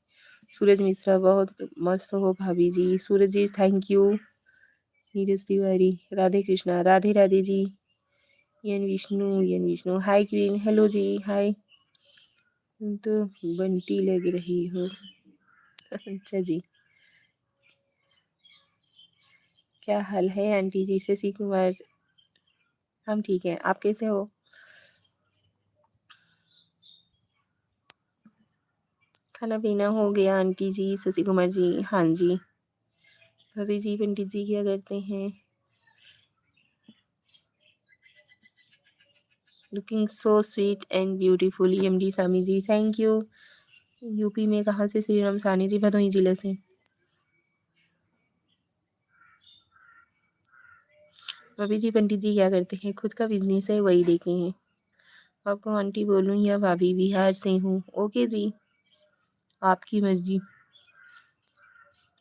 Speaker 1: सूरज मिश्रा बहुत मस्त हो भाभी जी। Suraj ji thank you. नीरज तिवारी। राधे कृष्णा राधे राधे जी। यन विष्णु हाय क्वीन। हेलो जी। हाय। तुम तो बंटी लग रही हो। अच्छा जी। क्या हाल है आंटी जी? शशि कुमार। हम ठीक हैं, आप कैसे हो? खाना पीना हो गया आंटी जी? शशि कुमार जी हाँ जी। भाभी जी पंडित जी क्या करते हैं? Looking so sweet and beautiful. MD Sami ji thank you. UP में कहाँ से? श्री राम सानी जी भदोही जिले से। भाभी जी पंडित जी क्या करते हैं? खुद का बिजनेस है वही देखे हैं। आपको आंटी बोलूं या भाभी? बिहार से हूँ। ओके जी, आपकी मर्जी।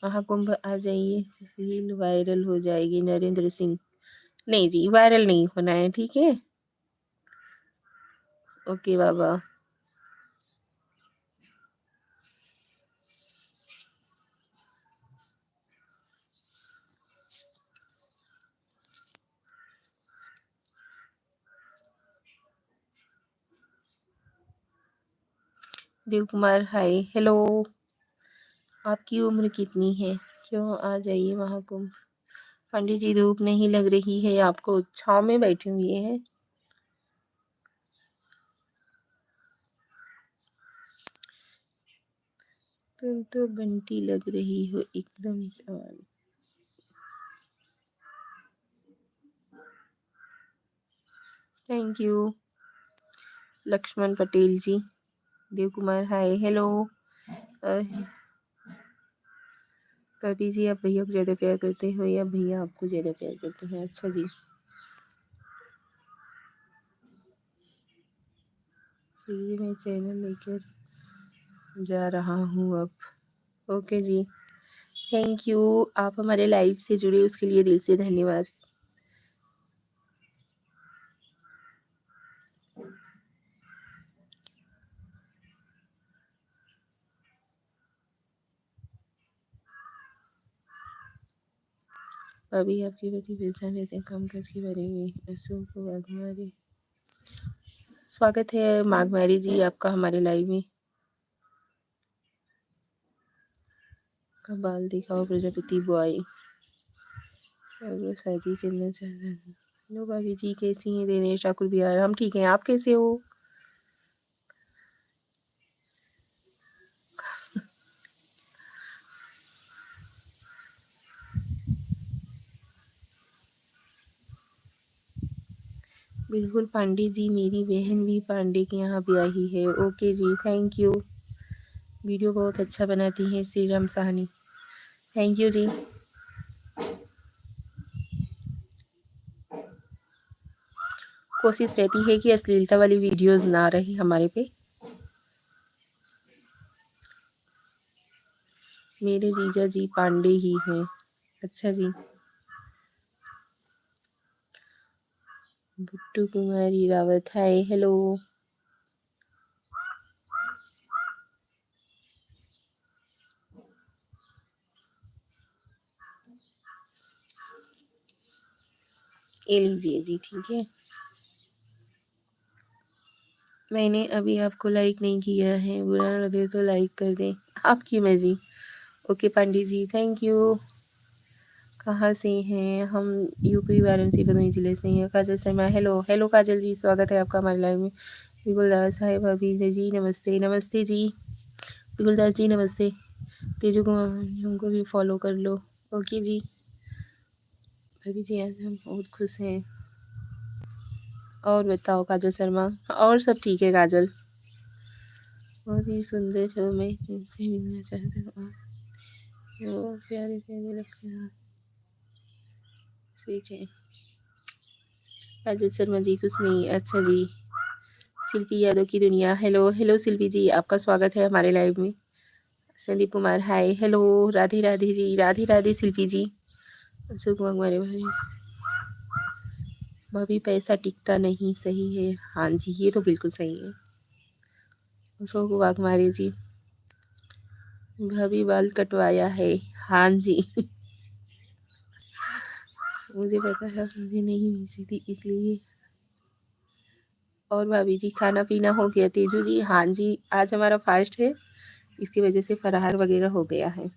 Speaker 1: महाकुंभ आ जाइए, रील वायरल हो जाएगी। नरेंद्र सिंह। नहीं जी, वायरल नहीं होना है, ठीक है। ओके बाबा। देव कुमार हाय हेलो। आपकी उम्र कितनी है? क्यों आ जाइए महाकुंभ। पंडित जी धूप नहीं लग रही है आपको? छाँव में बैठे हुए हैं। तुम तो बंटी लग रही हो एकदम जवान। Thank you. Laxman Patel ji. Dev Kumar hi hello. कभी जी आप भैया को ज़्यादा प्यार करते हो या भैया आपको ज़्यादा प्यार करते हैं? अच्छा जी। चलिए मैं चैनल लेकर जा रहा हूँ अब। ओके जी। Thank you. आप हमारे लाइव से जुड़े उसके लिए दिल से धन्यवाद। अभी आपके पति परेशान रहते हैं काम काज के बारे में। अशोक वाघमारे, स्वागत है माघमारी जी आपका हमारे लाइव में। कबाल दिखाओ प्रजापति बॉय, अगर शादी करना चाहता है। हेलो भाभी जी, कैसी हैं? दिनेश ठाकुर बिहार, हम ठीक हैं, आप कैसे हो? बिल्कुल पांडे जी, मेरी बहन भी पांडे के यहाँ ब्याही है। ओके जी, थैंक यू। वीडियो बहुत अच्छा बनाती हैं श्री राम साहनी, थैंक यू जी। कोशिश रहती है कि अश्लीलता वाली वीडियोस ना रही हमारे पे। मेरे जीजा जी पांडे ही हैं। अच्छा जी। बुट्टू कुमारी रावत, हाय हेलो। ये लीजिए जी, ठीक है। मैंने अभी आपको लाइक नहीं किया है, बुरा ना लगे तो लाइक कर दें, आपकी मर्जी। Okay Pandey ji, thank you. कहाँ से हैं हम? यूपी वाराणसी भदोही जिले से हैं। काजल शर्मा, हेलो हेलो काजल जी, स्वागत है आपका हमारे लाइव में। बिगुलदास, हाय भाभी जी, नमस्ते नमस्ते जी। बिगुलदास जी नमस्ते। तेजू कुमार, हमको भी फॉलो कर लो। ओके जी। भाभी जी आज हम बहुत खुश हैं। और बताओ काजल शर्मा? और सब ठीक है काजल, बहुत ही सुंदर हो, मैं तुमसे मिलना चाहता हूँ। वो प्यारे प्यारे लगते हैं, स्वीट है। काजल शर्मा जी कुछ नहीं, अच्छा जी। शिल्पी यादव की दुनिया, हेलो हेलो शिल्पी जी, आपका स्वागत है हमारे लाइव में। Sandeep Kumar, hi hello. राधे राधे जी, राधे राधे शिल्पी जी। अशोक हमारे भाई, भाभी पैसा टिकता नहीं, सही है। हाँ जी, ये तो बिल्कुल सही है। अशोक वाघमारे जी, भाभी बाल कटवाया है। हाँ जी मुझे पता है, मुझे नहीं मिल सकती इसलिए। और भाभी जी खाना पीना हो गया? तेजू जी, हाँ जी, आज हमारा फास्ट है, इसकी वजह से फराहार वगैरह हो गया है।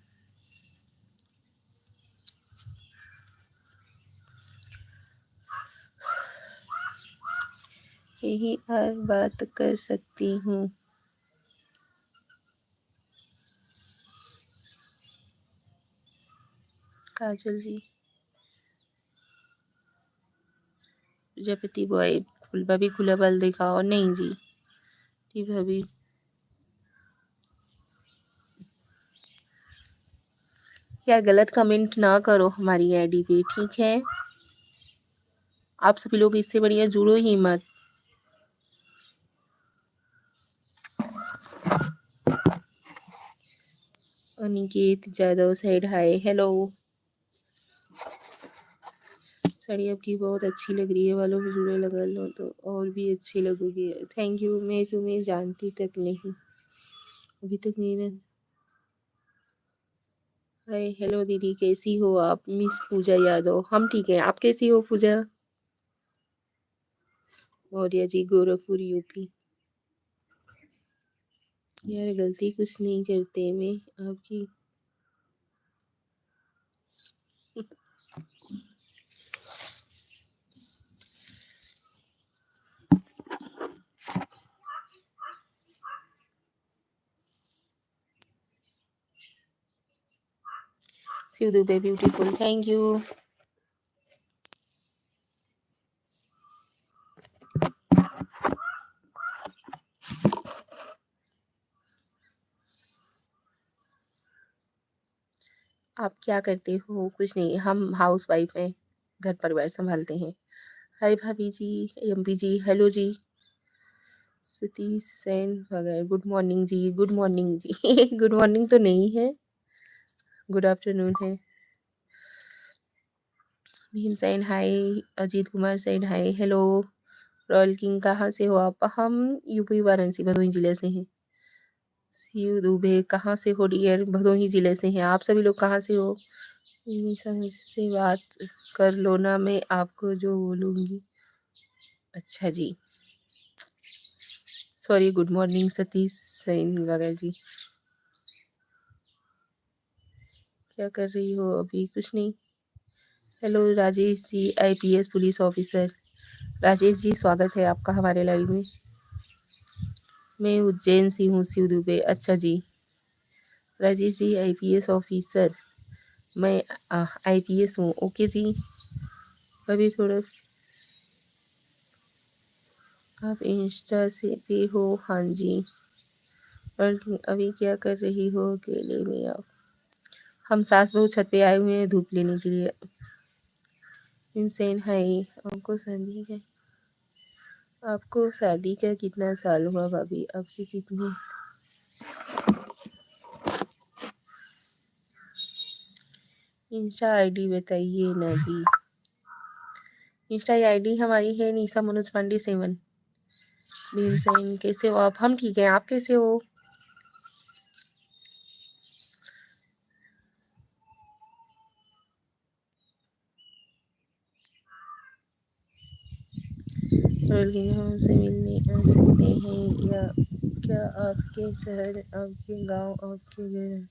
Speaker 1: यही और बात कर सकती हूँ। काजल जी, प्रजापति बॉय, भाभी खुला बाल दिखाओ। नहीं जी, जी भाभी यार गलत कमेंट ना करो हमारी आईडी पे, ठीक है? आप सभी लोग इससे बढ़िया जुड़ो ही मत। Aniket Jadhav side, hi hello. Sari आपकी बहुत अच्छी लग रही है, बालों में जुड़े लगा लो तो और भी अच्छी लगोगी। थैंक यू, मैं तुम्हें जानती तक नहीं, अभी तक मेरा। हाय हेलो दीदी, कैसी हो आप? मिस पूजा यादव, हम ठीक हैं, आप कैसी हो पूजा? मौर्य जी, गोरखपुर यूपी। यार गलती कुछ नहीं करते मैं आपकी। Shiv Dubey beautiful, thank you. आप क्या करते हो? कुछ नहीं, हम हाउस वाइफ हैं, घर परिवार संभालते हैं। हाय भाभी जी, एमपी जी, हेलो जी। सतीश सेन वगैरह, गुड मॉर्निंग जी, गुड मॉर्निंग जी गुड मॉर्निंग तो नहीं है, गुड आफ्टरनून है। Bhim Sain hi, Ajit Kumar Sain hi hello. Royal king, कहाँ से हो आप? हम यूपी वाराणसी भदोही जिले से हैं। शिव दुबे, कहाँ से हो डियर? भदोही जिले से हैं। आप सभी लोग कहाँ से हो? निशा मुझसे बात कर लो ना, मैं आपको जो बोलूँगी। अच्छा जी। Sorry, good morning Satish Sain वगैरह जी। क्या कर रही हो अभी? कुछ नहीं। Hello Rajesh ji, IPS police officer. Rajesh ji, स्वागत है आपका हमारे लाइव में। मैं उज्जैन से हूँ, शिव दुबे। अच्छा जी। Rajesh ji, IPS officer. मैं आईपीएस हूँ। ओके जी। अभी थोड़ा आप इंस्टा से भी हो? हाँ जी। और अभी क्या कर रही हो अकेले में आप? हम सास बहू छत पे आए हुए हैं धूप लेने के लिए। Insane high. आपको शादी का कितना साल हुआ भाभी? आपकी कितनी? इंस्टा आईडी बताइए ना जी। इंस्टा आईडी हमारी है निशा मनोज पांडे 7। भीमसेन कैसे हो आप? हम ठीक हैं, आप कैसे हो? हमसे मिलने आ सकते हैं या क्या? आपके शहर, आपके गांव, आपके घर?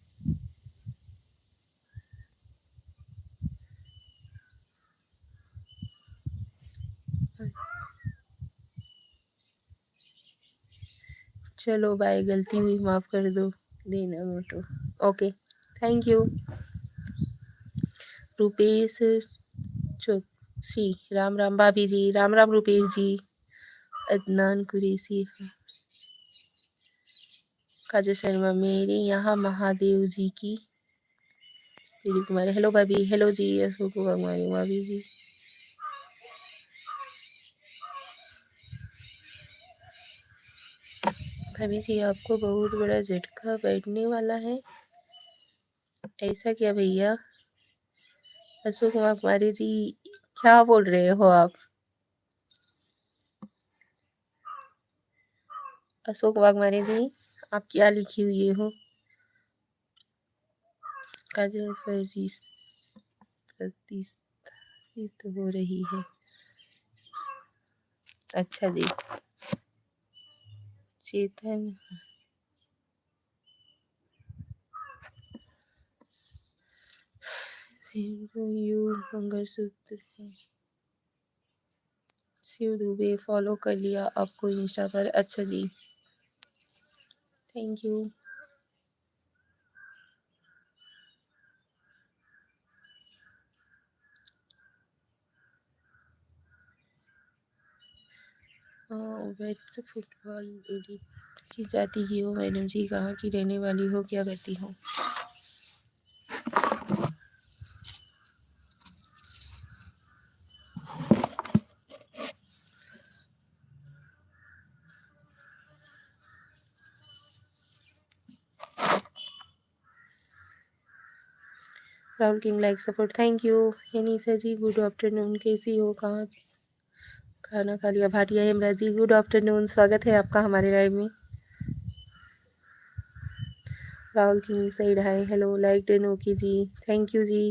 Speaker 1: चलो बाय, गलती हुई माफ़ कर दो देना मोटो। Okay, thank you. Rupesh Choksi, Ram Ram भाभी जी। राम राम रुपेश जी। अदनान कुरैशी, काजल शर्मा, मेरे यहाँ महादेव जी की दिलीप कुमारी। हेलो भाभी। हेलो जी, अशोक कुमारी भाभी जी। भाभी जी, आपको बहुत बड़ा झटका बैठने वाला है। ऐसा क्या भैया? अशोक कुमारी जी, क्या बोल रहे हो आप? अशोक वाघमारे जी, आप क्या लिखी हुई हो? काजल प्रतिष्ठित हो रही है। अच्छा जी। चेतन यू मंगलसूत्र है। शिव दुबे फॉलो कर लिया आपको इंस्टा पर। अच्छा जी, थैंक यू। वेट्स फुटबॉल एडिट की जाती ही हो मैडम जी? कहाँ की रहने वाली हो? क्या करती हो? Rahul king like support, thank you. Anisa ji, good afternoon, कैसी हो? कहाँ खाना खा लिया? भाटिया हेमराज जी, गुड आफ्टरनून, स्वागत है आपका हमारे लाइव में। Rahul king side hi, hello, like then okay जी, थैंक यू जी।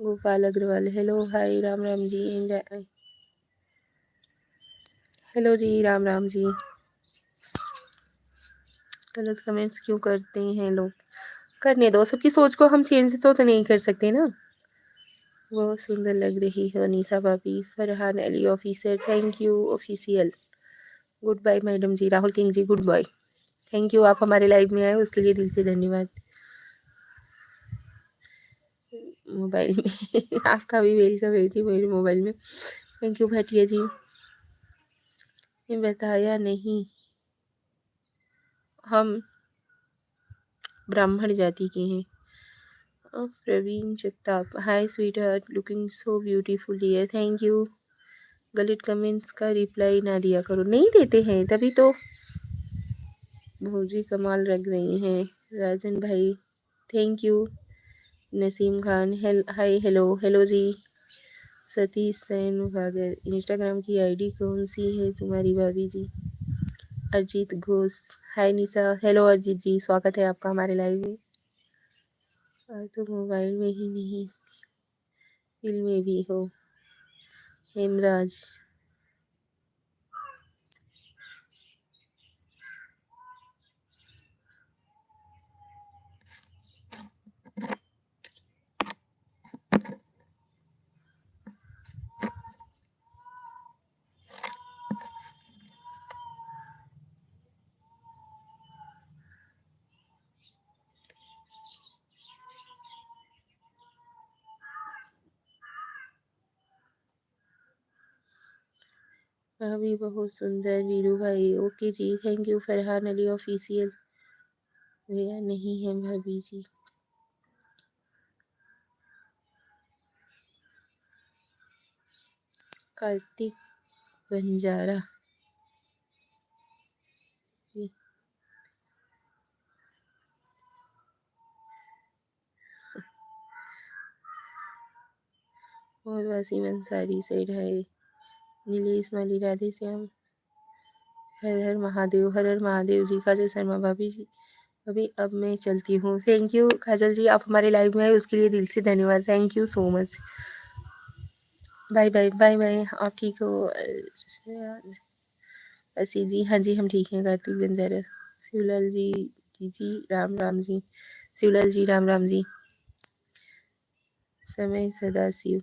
Speaker 1: गोपाल अग्रवाल, हेलो हाय, राम राम जी। हेलो जी, राम राम जी। गलत कमेंट्स क्यों करते हैं लोग? करने दो, सबकी सोच को हम चेंज तो नहीं कर सकते ना। बहुत सुंदर लग रही है अनीसा भाभी। Farhan Ali officer, thank you official. Good bye madam जी। Rahul King ji, good bye, thank you. आप हमारे लाइव में आए उसके लिए दिल से धन्यवाद। मोबाइल में आपका भी वेलकम है जी मेरे मोबाइल में। Thank you Bhatia ji. मैं बताया नहीं, हम ब्राह्मण जाति के हैं। Praveen Jagtap, hi sweetheart, looking so beautiful dear, thank you. गलत कमेंट्स का रिप्लाई ना दिया करो। नहीं देते हैं तभी तो। भौजी कमाल लग रही हैं। राजन भाई, thank you. Naseem Khan, hi, hello, hello जी। सतीश सैन भागर, इंस्टाग्राम की आईडी कौन सी है तुम्हारी भाभी जी? अरिजीत घोष, हाय निशा, हेलो अरिजीत जी, स्वागत है आपका हमारे लाइव में। तो मोबाइल में ही नहीं दिल में भी हो। हेमराज। भाभी बहुत सुंदर वीरू भाई। ओके जी, thank you. Farhan Ali official. भैया नहीं है भाभी जी। कार्तिक बंजारा जी। और वासीम अंसारी साइड है। नीलेश माली, राधे श्याम। हर हर महादेव, हर हर महादेव जी। काजल शर्मा भाभी जी, अभी अब मैं चलती हूँ। थैंक यू काजल जी, आप हमारे लाइव में आए उसके लिए दिल से धन्यवाद। Thank you so much. Bye bye bye bye. आप ठीक हो असी जी? हाँ जी हम ठीक हैं। कार्तिक बंजारा। शिवलाल जी, जी जी राम राम जी। शिवलाल जी राम राम जी। समय सदाशिव,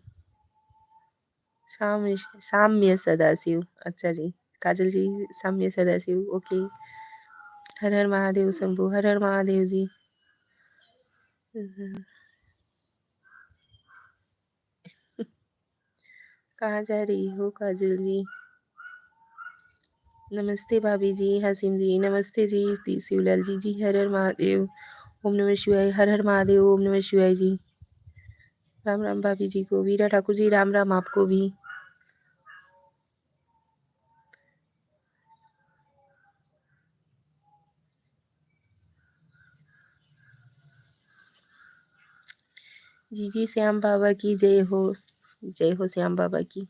Speaker 1: साम्य सदाशिव। अच्छा जी। काजल जी साम्य सदाशिव, ओके। हर हर महादेव शंभू, हर हर महादेव जी। कहाँ जा रही हो काजल जी? नमस्ते भाभी जी। हसीम जी नमस्ते जी। शिवलाल जी, जी हर हर महादेव। ओम नमः शिवाय, हर हर महादेव, ओम नमः शिवाय जी। राम राम भाभी जी को। वीरा ठाकुर जी राम राम आपको भी। जी जी श्याम बाबा की जय हो। जय हो श्याम बाबा की।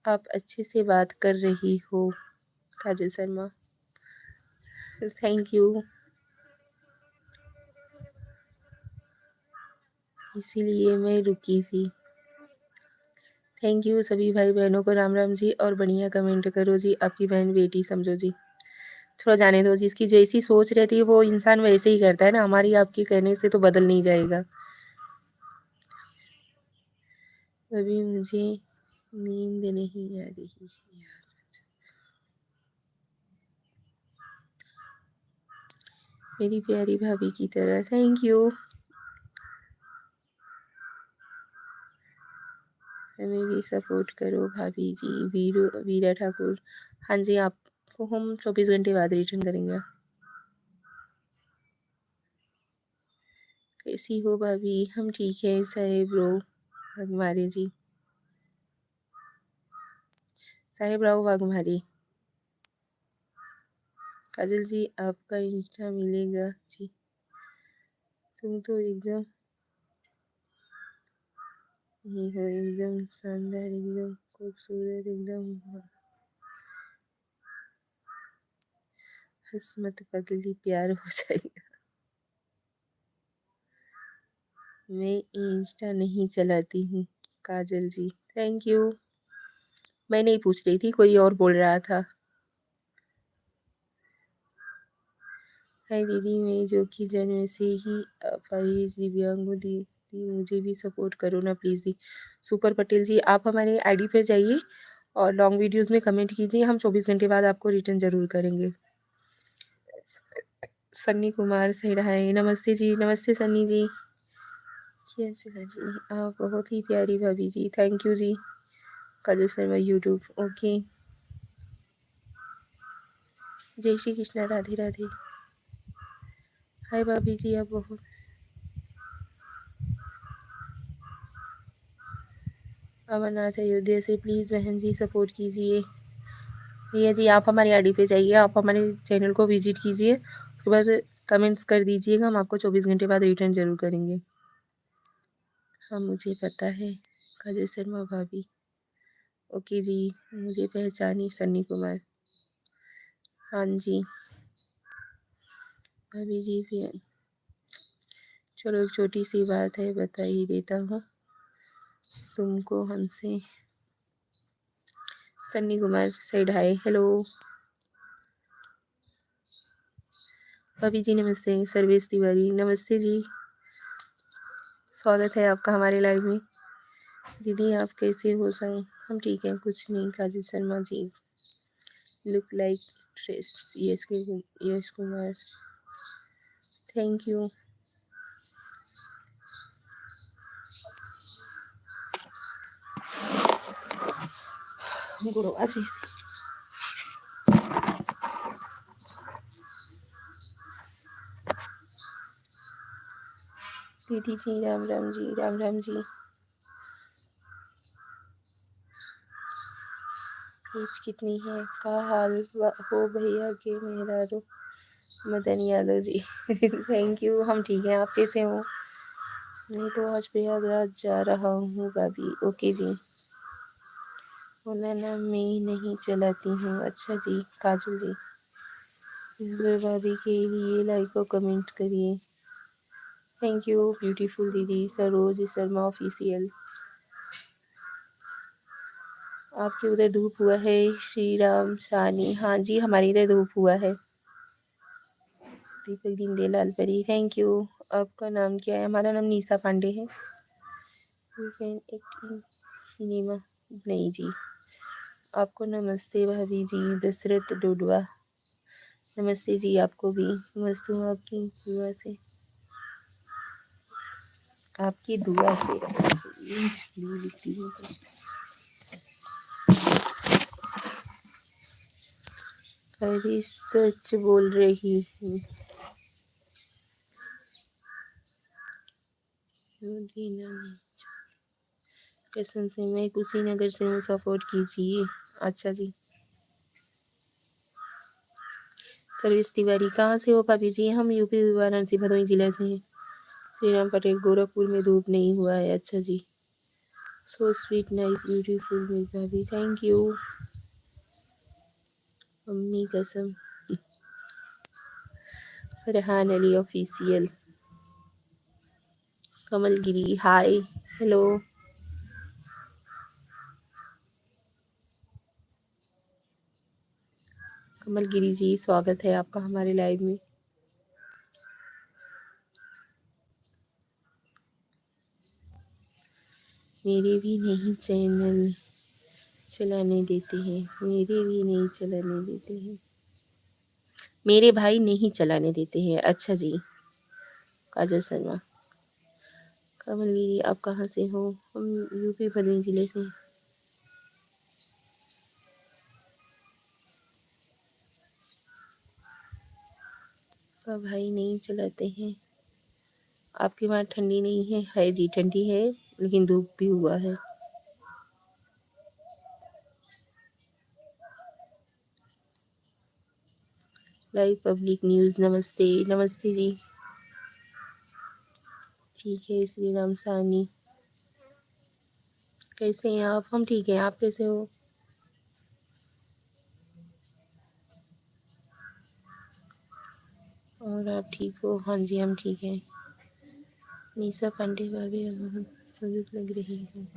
Speaker 1: आप अच्छे से बात कर रही हो काजल शर्मा। Thank you. इसीलिए मैं रुकी थी। थैंक यू सभी भाई बहनों को। राम राम जी। और बढ़िया कमेंट करो जी। आपकी बहन बेटी समझो जी। थोड़ा जाने दो। जिसकी जैसी सोच रहती है वो इंसान वैसे ही करता है ना। हमारी आपके कहने से तो बदल नहीं जाएगा। अभी मुझे नींद नहीं आ रही यार। मेरी प्यारी भाभी की तरह। Thank you. हमें भी सपोर्ट करो भाभी जी। वीरा ठाकुर। हाँ जी, आपको हम 24 घंटे बाद रिटर्न करेंगे। कैसी हो भाभी? हम ठीक है साहेब रो वाघमारे जी। साहेब राव वाघमारे। काजल जी आपका इंस्टा मिलेगा जी। तुम तो एकदम ही हो, एकदम शानदार, एकदम खूबसूरत, एकदम। हंस मत पगली, प्यार हो जाएगा। मैं इंस्टा नहीं चलाती हूँ काजल जी। Thank you. मैं नहीं पूछ रही थी, कोई और बोल रहा था। हाय दीदी, मैं जो कि जन्म से ही अपाहिज दिव्यांग हूँ। दीदी मुझे भी सपोर्ट करो ना प्लीज़ दी। सुपर पटेल जी, आप हमारे आईडी पे जाइए और लॉन्ग वीडियोस में कमेंट कीजिए। हम 24 घंटे बाद आपको रिटर्न ज़रूर करेंगे। सन्नी कुमार सही है। नमस्ते जी, नमस्ते सन्नी जी। कैसे लगी? आप बहुत ही प्यारी भाभी जी। थैंक यू जी। Kajal Sharma YouTube, okay. जय श्री कृष्णा, राधे राधे। हाय भाभी जी, आप बहुत। अमरनाथ अयोध्या से प्लीज़ बहन जी सपोर्ट कीजिए। भैया जी आप हमारी आईडी पे जाइए, आप हमारे चैनल को विजिट कीजिए, उसके बाद कमेंट्स कर दीजिएगा। हम आपको 24 घंटे बाद रिटर्न ज़रूर करेंगे। हाँ मुझे पता है काजल शर्मा भाभी। ओके जी, मुझे पहचानी सन्नी कुमार। हाँ जी। भाभी जी भी चलो एक छोटी सी बात है बता ही देता हूँ तुमको हमसे। Sunny Kumar side hi hello. भाभी जी नमस्ते। सर्वेश तिवारी नमस्ते जी, स्वागत है आपका हमारे लाइव में। दीदी आप कैसे हो सर? हम ठीक हैं, कुछ नहीं। Kajal Sharma ji look like dress. Yash Kumar thank you. Guru Ashish दीदी जी राम राम जी, राम राम जी। एज कितनी है? का हाल हो भैया के मेहरारू? मदन यादव जी थैंक यू, हम ठीक हैं। आप कैसे हो? नहीं तो आज प्रयागराज जा रहा हूँ भाभी। ओके जी। बोला ना मैं नहीं चलाती हूँ। अच्छा जी। काजल जी भाभी के लिए लाइक और कमेंट करिए। थैंक यू ब्यूटीफुल दीदी। सरोज शर्मा ऑफिशियल। आपके उधर धूप हुआ है? श्री राम सानी हाँ जी हमारे इधर धूप हुआ है। दीपक दीनदयाल परी थैंक यू। आपका नाम क्या है? हमारा नाम निशा पांडे है। You can act in cinema. नहीं जी। आपको नमस्ते भाभी जी। दशरथ डोडवा नमस्ते जी आपको भी। मस्त हूँ आपकी दुआ से। आपकी दुआ से लिखती हूँ। अरे सच बोल रही हूँ। कैसन से मैं कुशीनगर से हूँ, सपोर्ट कीजिए। अच्छा जी। सर्विस तिवारी कहाँ से हो भाभी जी? हम यूपी वाराणसी भदोही जिले से हैं। श्री राम पटेल गोरखपुर में धूप नहीं हुआ है। अच्छा जी। सो स्वीट नाइस ब्यूटीफुल मेरी भाभी थैंक यू। मम्मी कसम। Farhan Ali official. Kamalgiri hi hello. Kamalgiri ji स्वागत है आपका हमारे लाइव में। मेरे भी नहीं चैनल चलाने देते हैं। मेरे भी नहीं चलाने देते हैं। मेरे भाई नहीं चलाने देते हैं। अच्छा जी। काजल शर्मा। कमलगिरी आप कहाँ से हो? हम यूपी भदोही जिले से। का भाई नहीं चलाते हैं। आपके वहाँ ठंडी नहीं है? है जी ठंडी है लेकिन धूप भी हुआ है। लाइव पब्लिक न्यूज़ नमस्ते। नमस्ते जी। ठीक है श्री राम सानी कैसे हैं आप? हम ठीक हैं। आप कैसे हो? और आप ठीक हो? हाँ जी हम ठीक हैं। निशा पांडे भाभी बहुत लग रही है।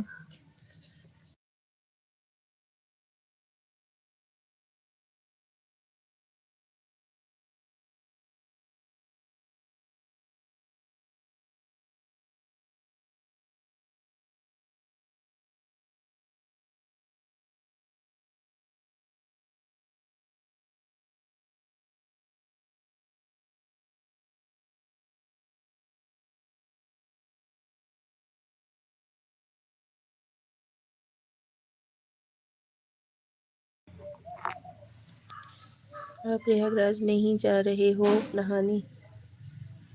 Speaker 1: आप प्रयागराज नहीं जा रहे हो नहाने?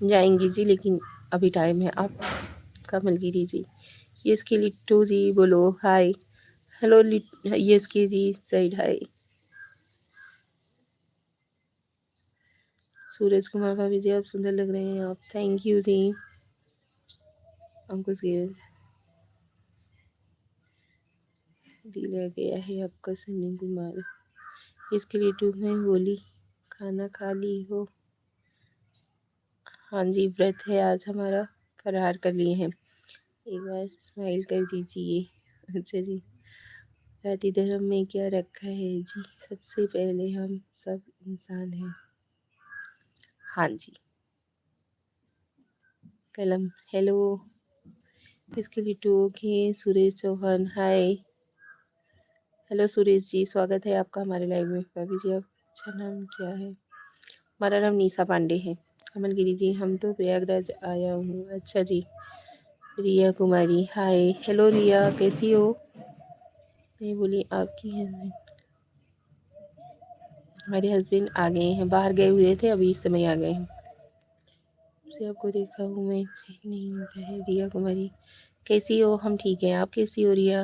Speaker 1: जाएंगी जी लेकिन अभी टाइम है। आप कमलगिरी जी। यस के लिट्टू जी बोलो हाय हेलो। यस के जी साइड हाय। सूरज कुमार भाभी जी आप सुंदर लग रहे हैं। आप थैंक यू जी। हमको दिया गया है आपका सनी कुमार। इसके लिए ट्यूब में बोली खाना खा ली हो? हाँ जी, व्रत है आज हमारा, फरार कर लिए हैं। एक बार स्माइल कर दीजिए। अच्छा जी। जाति धर्म में क्या रखा है जी? सबसे पहले हम सब इंसान हैं। हाँ जी। कलम हेलो, इसके लिए टोक है सुरेश चौहान। हाय हेलो सुरेश जी, स्वागत है आपका हमारे लाइव में। भाभी जी, आप अच्छा नाम क्या है? हमारा नाम निशा पांडे है। कमलगिरी जी, हम तो प्रयागराज आया हूँ। अच्छा जी। रिया कुमारी, हाय हेलो रिया, कैसी हो? मैं बोली आपकी हस्बैंड, हमारे हस्बैंड आ गए हैं, बाहर गए हुए थे, अभी इस समय आ गए हैं। से आपको देखा हूँ मैं, नहीं होता है। रिया कुमारी, कैसी हो? हम ठीक हैं, आप कैसी हो रिया?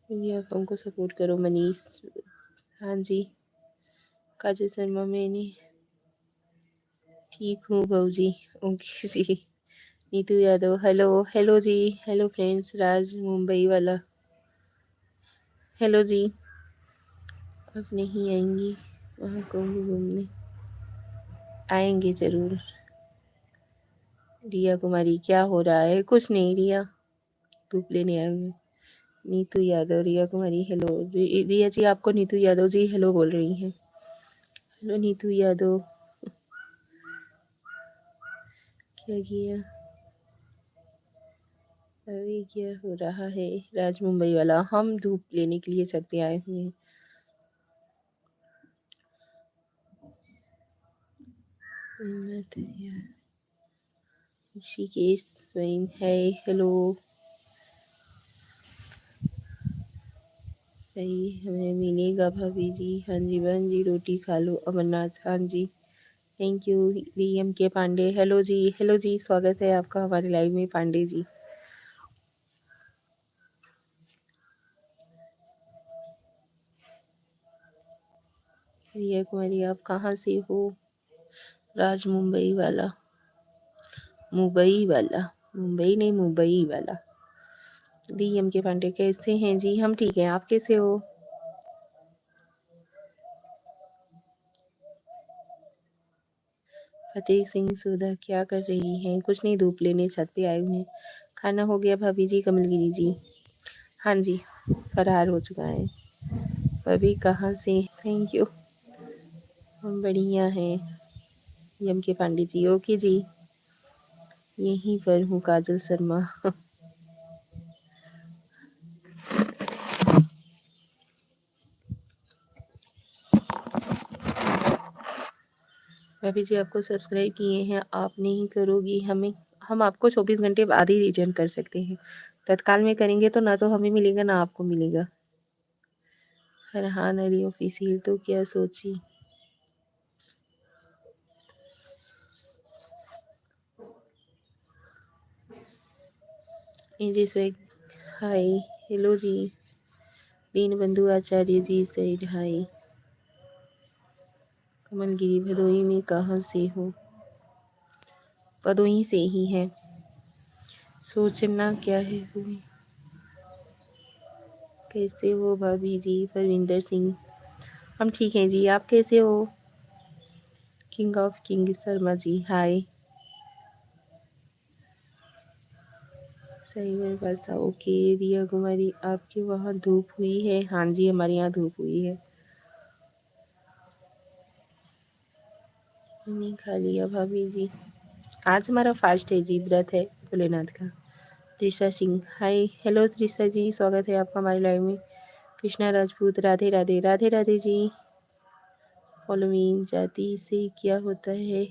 Speaker 1: रिया, आप हमको सपोर्ट करो। मनीष, हाँ जी। काजल शर्मा, मैंने ठीक हूँ बहू जी। ओके जी। नीतू यादव, हेलो हेलो जी। हेलो फ्रेंड्स, राज मुंबई वाला, हेलो जी। अब नहीं आएंगी वहाँ कहूँ घूमने? आएंगे ज़रूर। रिया कुमारी, क्या हो रहा है? कुछ नहीं रिया, धूप लेने आए हुए। नीतू यादव, रिया कुमारी हेलो। रिया जी आपको नीतू यादव जी हेलो बोल रही हैं। हेलो नीतू यादव, क्या किया अभी? क्या हो रहा है? राज मुंबई वाला, हम धूप लेने के लिए छत पे आए हुए हैं। ऋषिकेश स्वयं है, हेलो। सही हमें मिलेगा भाभी जी। हाँ जी बहन जी, रोटी खा लो। अमरनाथ, हाँ जी, थैंक यू। डीएम के पांडे, हेलो जी। हेलो जी, स्वागत है आपका हमारे लाइव में पांडे जी। रिया कुमारी, आप कहाँ से हो? राज मुंबई वाला, मुंबई वाला, मुंबई नहीं मुंबई वाला। डीएम के पांडे, कैसे हैं जी? हम ठीक हैं, आप कैसे हो? फतेह सिंह सुधा, क्या कर रही हैं? कुछ नहीं, धूप लेने छत पे आए हुए हैं। खाना हो गया भाभी जी? कमलगिरी जी, हाँ जी, फरार हो चुका है। भाभी कहाँ से? थैंक यू, हम बढ़िया हैं। डीएम के पांडे जी, ओके जी, यहीं पर हूँ। काजल शर्मा, भाभी जी आपको सब्सक्राइब किए हैं, आप नहीं करोगी हमें? हम आपको 24 घंटे बाद ही रिटर्न कर सकते हैं। तत्काल में करेंगे तो ना तो हमें मिलेगा ना आपको मिलेगा। फरहान अली ऑफिशियल, तो क्या सोची? जी स्वेग, हाय हेलो जी। दीनबंधु आचार्य जी सैड, हाय। कमलगिरी, भदोही में कहाँ से हो? भदोही से ही है। सोचना क्या है तुम्हें? कैसे हो भाभी जी? परविंदर सिंह, हम ठीक हैं जी, आप कैसे हो? King of king Sharma ji, हाय। सही मेरे पास था, ओके। रिया कुमारी, आपके वहाँ धूप हुई है? हाँ जी, हमारे यहाँ धूप हुई है। मैंने खा लिया भाभी जी, आज हमारा फास्ट है जी, व्रत है भोलेनाथ का। त्रिशा सिंह, हाय हेलो त्रिशा जी, स्वागत है आपका हमारे लाइव में। कृष्णा राजपूत, राधे राधे, राधे राधे जी। फॉलोइंग, जाति से क्या होता है?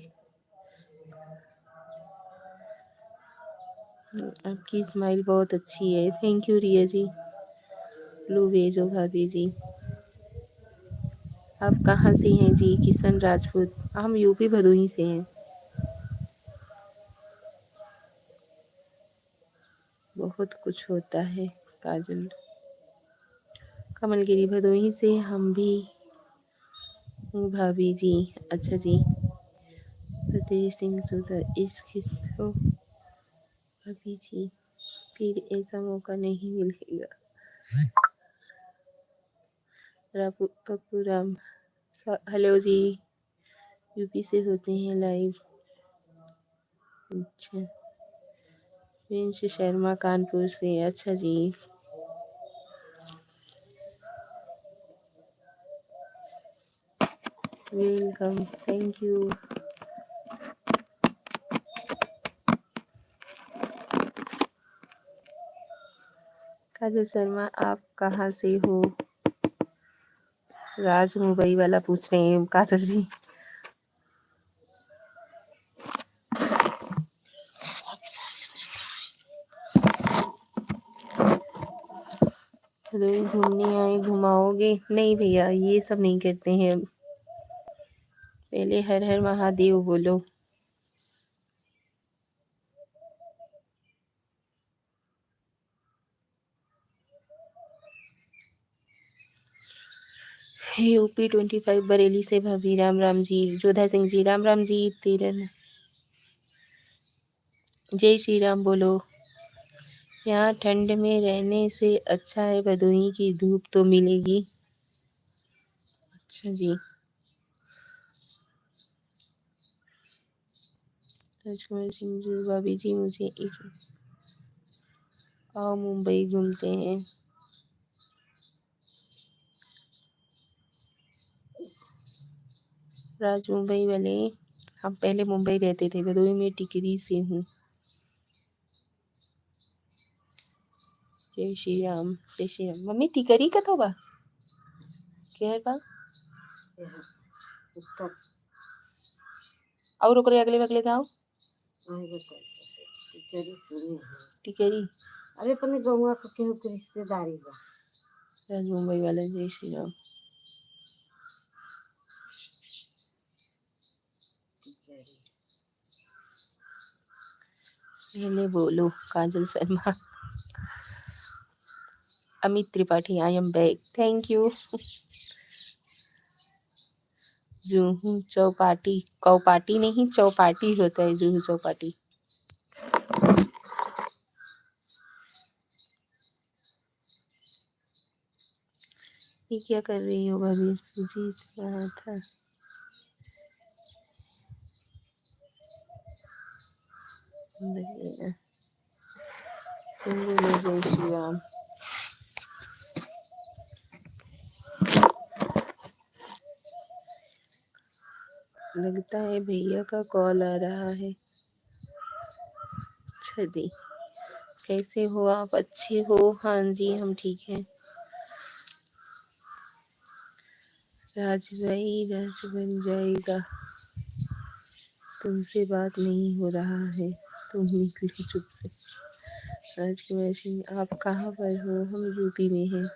Speaker 1: आपकी स्माइल बहुत अच्छी है, thank you Riya ji. Blue भेजो भाभी जी। आप कहाँ से हैं जी? किशन राजपूत, हम यूपी भदोही से हैं। बहुत कुछ होता है। काजल, कमलगिरी, भदोही से हम भी हूँ भाभी जी। अच्छा जी। फतेह सिंह सुधा, इस तो भाभी जी फिर ऐसा मौका नहीं मिलेगा। पप्पू राम, हेलो जी। यूपी से होते हैं लाइव। अच्छा, प्रिंस शर्मा कानपुर से, अच्छा जी। Welcome, thank you. Kajal Sharma आप कहाँ से हो? राज मुंबई वाला पूछ रहे हैं काजल जी। हदोई घूमने आए, घुमाओगे? नहीं भैया, ये सब नहीं करते हैं। पहले हर हर महादेव बोलो। यूपी 25 बरेली से भाभी, राम राम जी। जोधा सिंह जी, राम राम जी। तीरन, जय श्री राम बोलो। यहाँ ठंड में रहने से अच्छा है भदोही की धूप तो मिलेगी। अच्छा जी। राजकुमार सिंह जी, भाभी जी मुझे एक आओ मुंबई घूमते हैं। राज मुंबई वाले, हम पहले मुंबई रहते थे, भदोही में टिकरी से हूँ। जय श्री राम, जय श्री राम। मम्मी टिकरी का तो बा क्या बा और ओकरे अगले बगले गाँव टिकरी। अरे अपने गौवा का केहू के रिश्तेदारी बा। राज मुंबई वाला, जय श्री राम। पहले बोलो Kajal Sharma. Amit Tripathi, I am back, thank you. Juhu Chowpatty, कौपाटी नहीं चौपाटी होता है, जूहू चौपाटी। ये क्या कर रही हो भाभी? सुजीत वहाँ था। बढ़िया। तुम बोलो जय श्री राम। लगता है भैया का कॉल आ रहा है। अच्छा जी, कैसे हो आप? अच्छे हो? हाँ जी, हम ठीक हैं। राज भाई, राज बन जाएगा। तुमसे बात नहीं हो रहा है, तुम निकलो चुप से। राजकुमार सिंह, आप कहाँ पर हो? हम यूपी में हैं।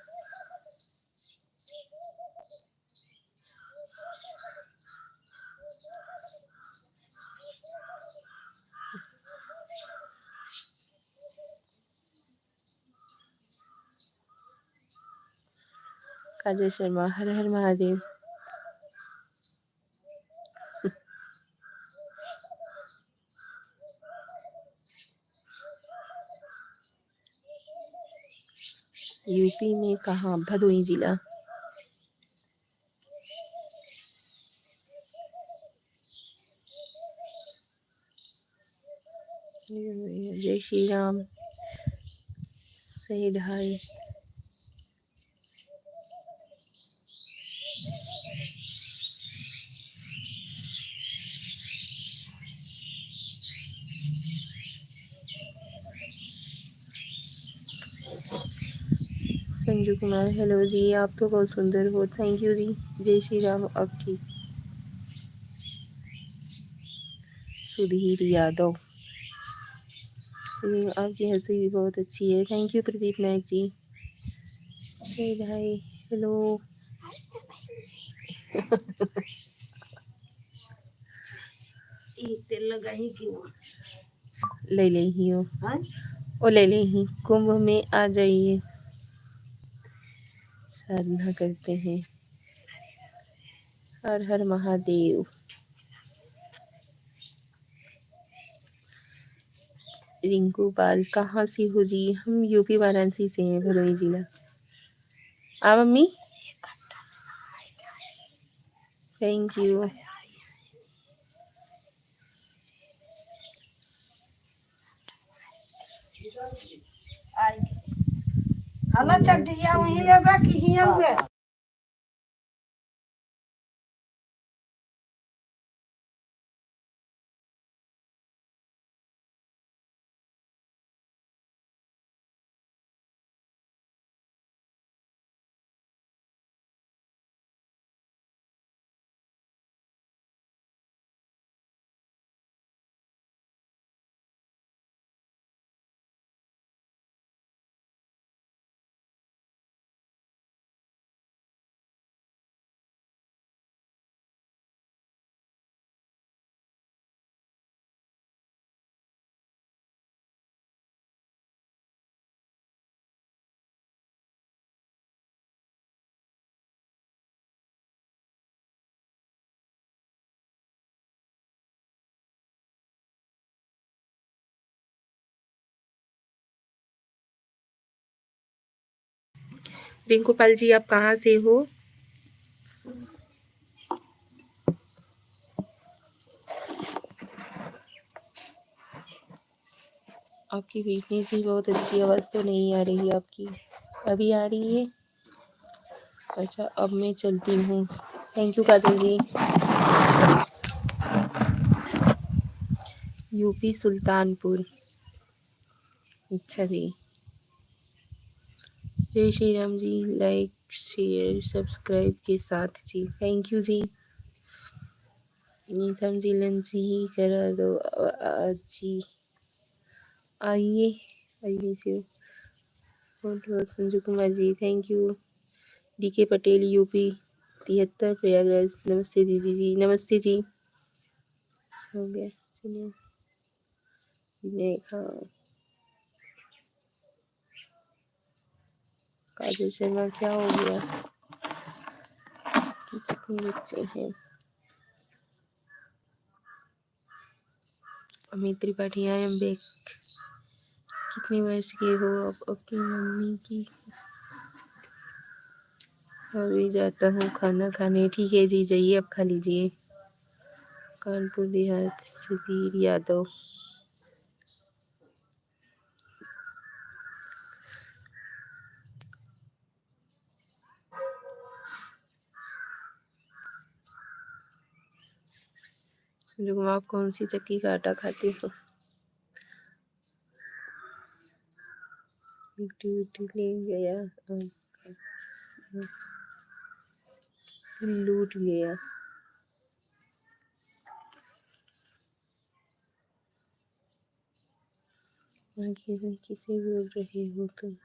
Speaker 1: काजल शर्मा, हर हर महादेव। यूपी में कहाँ? भदोही जिला। जय श्री राम। सही ढाई। संजू कुमार, हेलो जी, आप तो बहुत सुंदर हो, थैंक यू जी। जय श्री राम। अब ठीक। सुधीर यादव, आपकी हंसी भी बहुत अच्छी है, थैंक यू। प्रदीप नायक जी, सही भाई, हेलो। तेल लगाई क्यों? ले ले ही हो। हाँ? ओ ले ले ही, कुंभ में आ जाइए, साधना करते हैं। हर हर महादेव। रिंकू पाल, कहाँ से हो जी? हम यूपी वाराणसी से हैं, भदोही जिला। आ मम्मी, थैंक यू।
Speaker 2: हला चटिया वहीं लेबे कि हियां हुए
Speaker 1: रिंकू पाल जी, आप कहाँ से हो? आपकी बीचनी सी बहुत अच्छी आवाज़ तो नहीं आ रही आपकी। अभी आ रही है? अच्छा, अब मैं चलती हूँ। Thank you Kajal ji. UP Sultanpur. अच्छा जी। जय श्री राम जी। लाइक शेयर सब्सक्राइब के साथ जी। थैंक यू जी। निशम जी लंच ही करा दो आज जी। आइए आइए से संजू कुमार जी, thank you. DK Patel UP 73 Prayagraj. नमस्ते दीदी जी। नमस्ते जी। हो गया चलिए। हाँ, काजल शर्मा क्या हो गया? कितने बच्चे हैं? Amit Tripathi, I am back. कितने वर्ष के हो आप? आपकी मम्मी की अभी जाता हूँ खाना खाने। ठीक है जी, जाइए आप खा लीजिए। कानपुर देहात, सुधीर यादव। जो आप कौन सी चक्की का आटा खाते हो? ड्यूटी ले गया, लूट गया। आखिर किसे बोल रहे हो तुम?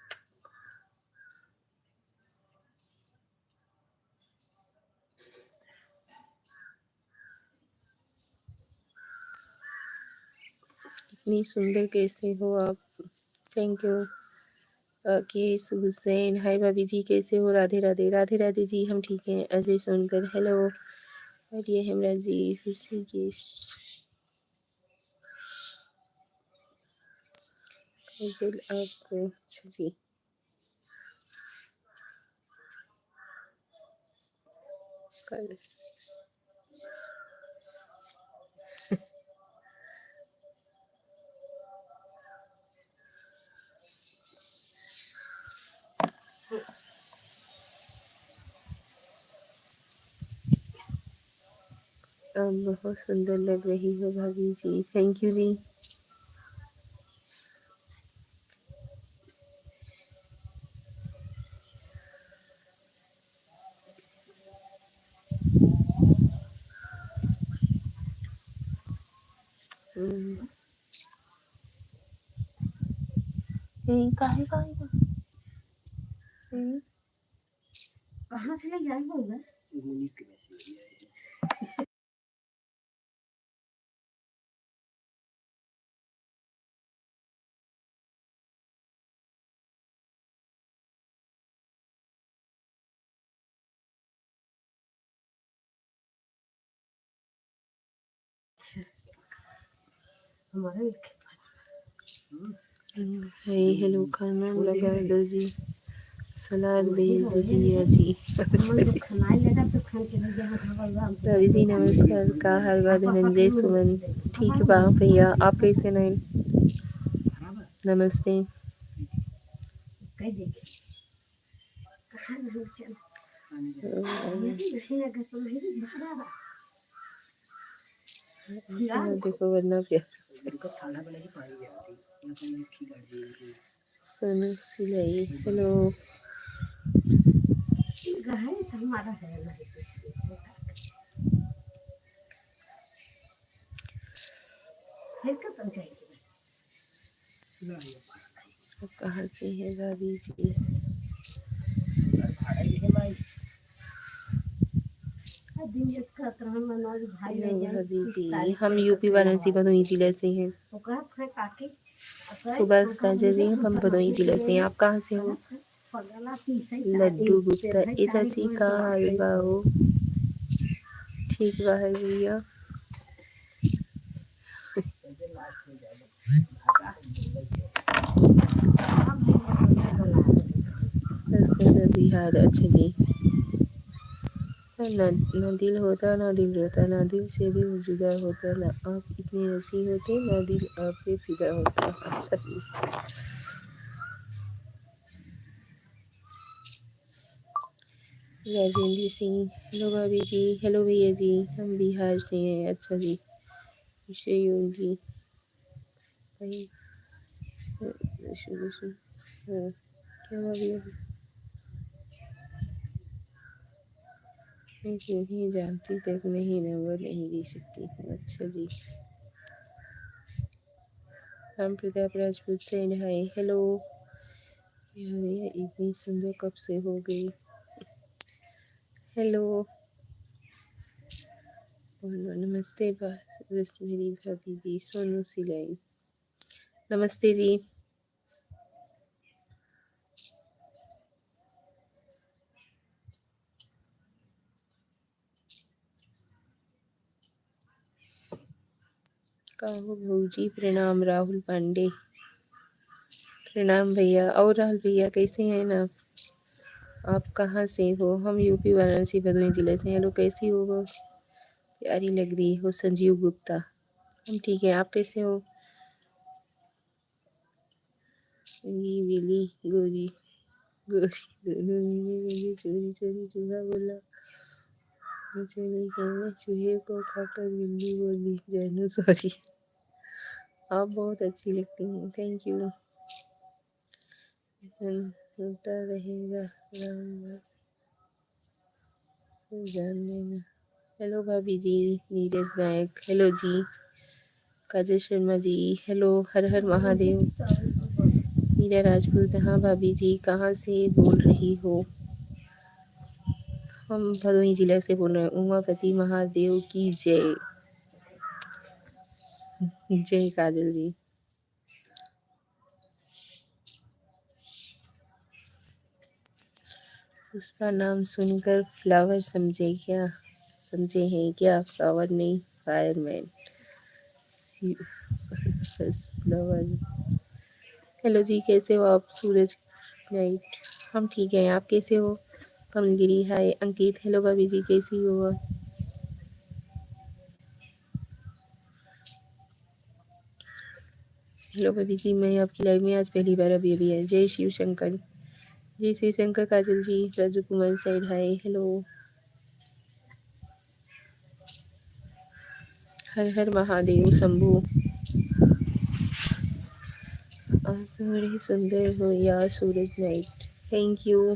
Speaker 1: इतनी सुंदर कैसे हो आप? Thank you. केस हुसैन, हाय भाभी जी, कैसे हो? राधे राधे। राधे राधे जी, हम ठीक हैं। अजय सोनकर, हेलो। और ये हेमराज जी, ऋषिकेश, काजल आपको। अच्छा जी। कल बहुत सुंदर लग रही हो भाभी जी। थैंक यू जी। काहे
Speaker 2: कहाँ से ले आई होगा हमारे
Speaker 1: हेलो, खाना लगा दो जी। सलाद भेज दिया जी। रवि जी नमस्कार। का हाल बा? धनंजय सुमन, ठीक बा भैया, आप कैसे हैं? नमस्ते।
Speaker 2: कहीं देखे कहाँ नहीं चल
Speaker 1: देखो वरना प्यार सोनू सिलाई हेलो
Speaker 2: हमारा है
Speaker 1: कहाँ से है भाभी जी? भाभी जी हम यूपी वाराणसी भदोही जिले से हैं। सुबह काजल जी हम भदोही जिले से हैं। आप कहाँ से हो? लड्डू गुप्ता ए चाची का हलवा हो ठीक बा है भैया। बिहार अच्छा जी। ना दिल होता ना दिल रहता, ना दिल से दिल जुदा होता, ना आप इतने हंसी होते ना दिल आप पे फिदा होता। अच्छा जी। राजेंद्र सिंह हेलो भाभी जी। हेलो भैया जी हम बिहार से हैं। अच्छा जी। विषय योगी भाई शुरू शुरू क्या भाभी मैं नहीं जानती तक नहीं नंबर नहीं दे सकती हूँ। अच्छा जी। राम प्रताप राजपूत से हाय हेलो। भैया इतनी सुंदर कब से हो गई? हेलो नमस्ते बस मेरी भाभी जी सोनू सिलाई नमस्ते जी। काहो भौजी प्रणाम राहुल पांडे प्रणाम भैया। और राहुल भैया कैसे हैं ना? आप कहाँ से हो? हम यूपी वाराणसी भदोही जिले से हैं। हेलो कैसी हो? बहुत प्यारी लग रही हो संजीव गुप्ता। हम ठीक है। आप कैसे हो? बिली गोरी गोरी चोरी चोरी चूहा बोला चली गई चूहे को खाकर बिल्ली बोली जानू सॉरी। आप बहुत अच्छी लगती हैं। Thank you. होता रहेगा जान लेना। हेलो भाभी जी। नीरज नायक हेलो जी। काजल शर्मा जी हेलो। हर हर महादेव। मीरा राजपूत हाँ भाभी जी कहाँ से बोल रही हो? हम भदोही जिले से बोल रहे हैं। उमापति महादेव की जय। जय काजल जी। उसका नाम सुनकर फ्लावर समझे क्या? समझे हैं क्या? फ्लावर नहीं फायरमैन फ्लावर। हेलो जी कैसे हो आप? सूरज नाइट हम ठीक हैं। आप कैसे हो? कमलगिरी हाय अंकित हेलो भाभी जी कैसी हो? हेलो भाभी जी मैं आपकी लाइव में आज पहली बार अभी अभी है। जय शिव शंकर। जय Shiv Shankar Kajal ji. Raju Kumar side hi hello. हर हर महादेव शंभू। आप तो बड़ी सुंदर हो यार सूरज नाइट थैंक यू।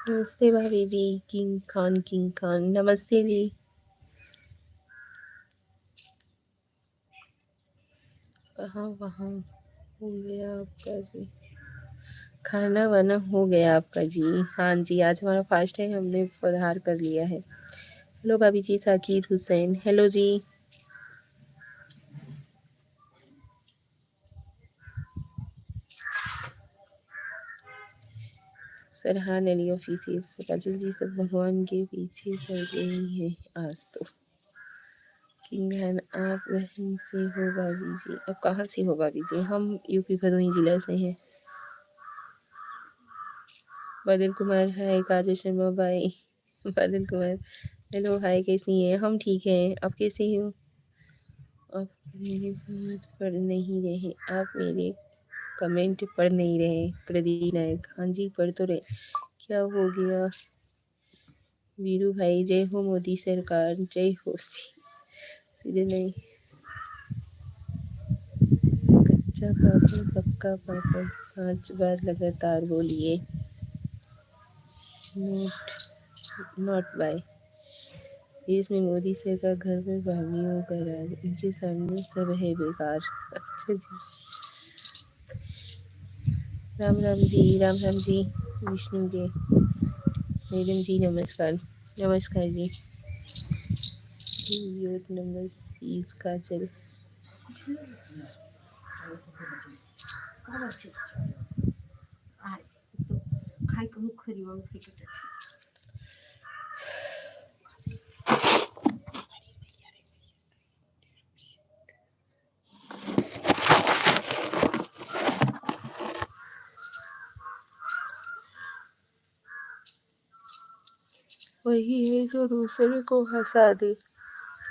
Speaker 1: नमस्ते भाभी जी। किंग खान नमस्ते जी। कहाँ वहाँ हो गया आपका जी? खाना वाना हो गया आपका जी? हाँ जी आज हमारा फास्ट है हमने फरहार कर लिया है। हेलो भाभी जी। साकिर हुसैन हेलो जी। सरहान अली ऑफिसियल काजल जी सब भगवान के पीछे पड़ गई हैं आज तो। किंगन आप वहीं से हो भाभी जी? अब कहाँ से हो भाभी जी? हम यूपी भदोही जिला से हैं। बादल कुमार हाय, काजल Sharma bye. Badal Kumar hello hi, कैसी हैं? हम ठीक हैं, आप कैसे हो? आप मेरे बात पढ़ नहीं रहे, आप मेरे कमेंट पढ़ नहीं रहे। प्रदीप नायक हाँ जी पढ़ तो रहे, क्या हो गया? वीरू भाई जय हो मोदी सरकार, जय हो। सीधे नहीं, कच्चा पापड़ पक्का पापड़ 5 बार लगातार बोलिए। Not bye. देश में मोदी सरकार, घर में भाभीियों का राज, इनके सामने सब है बेकार। अच्छा जी, राम राम जी, राम राम जी। विष्णु के मैडम जी नमस्कार। नमस्कार जी। यूथ नंबर 30 का चल वही है जो दूसरे को हंसा दे।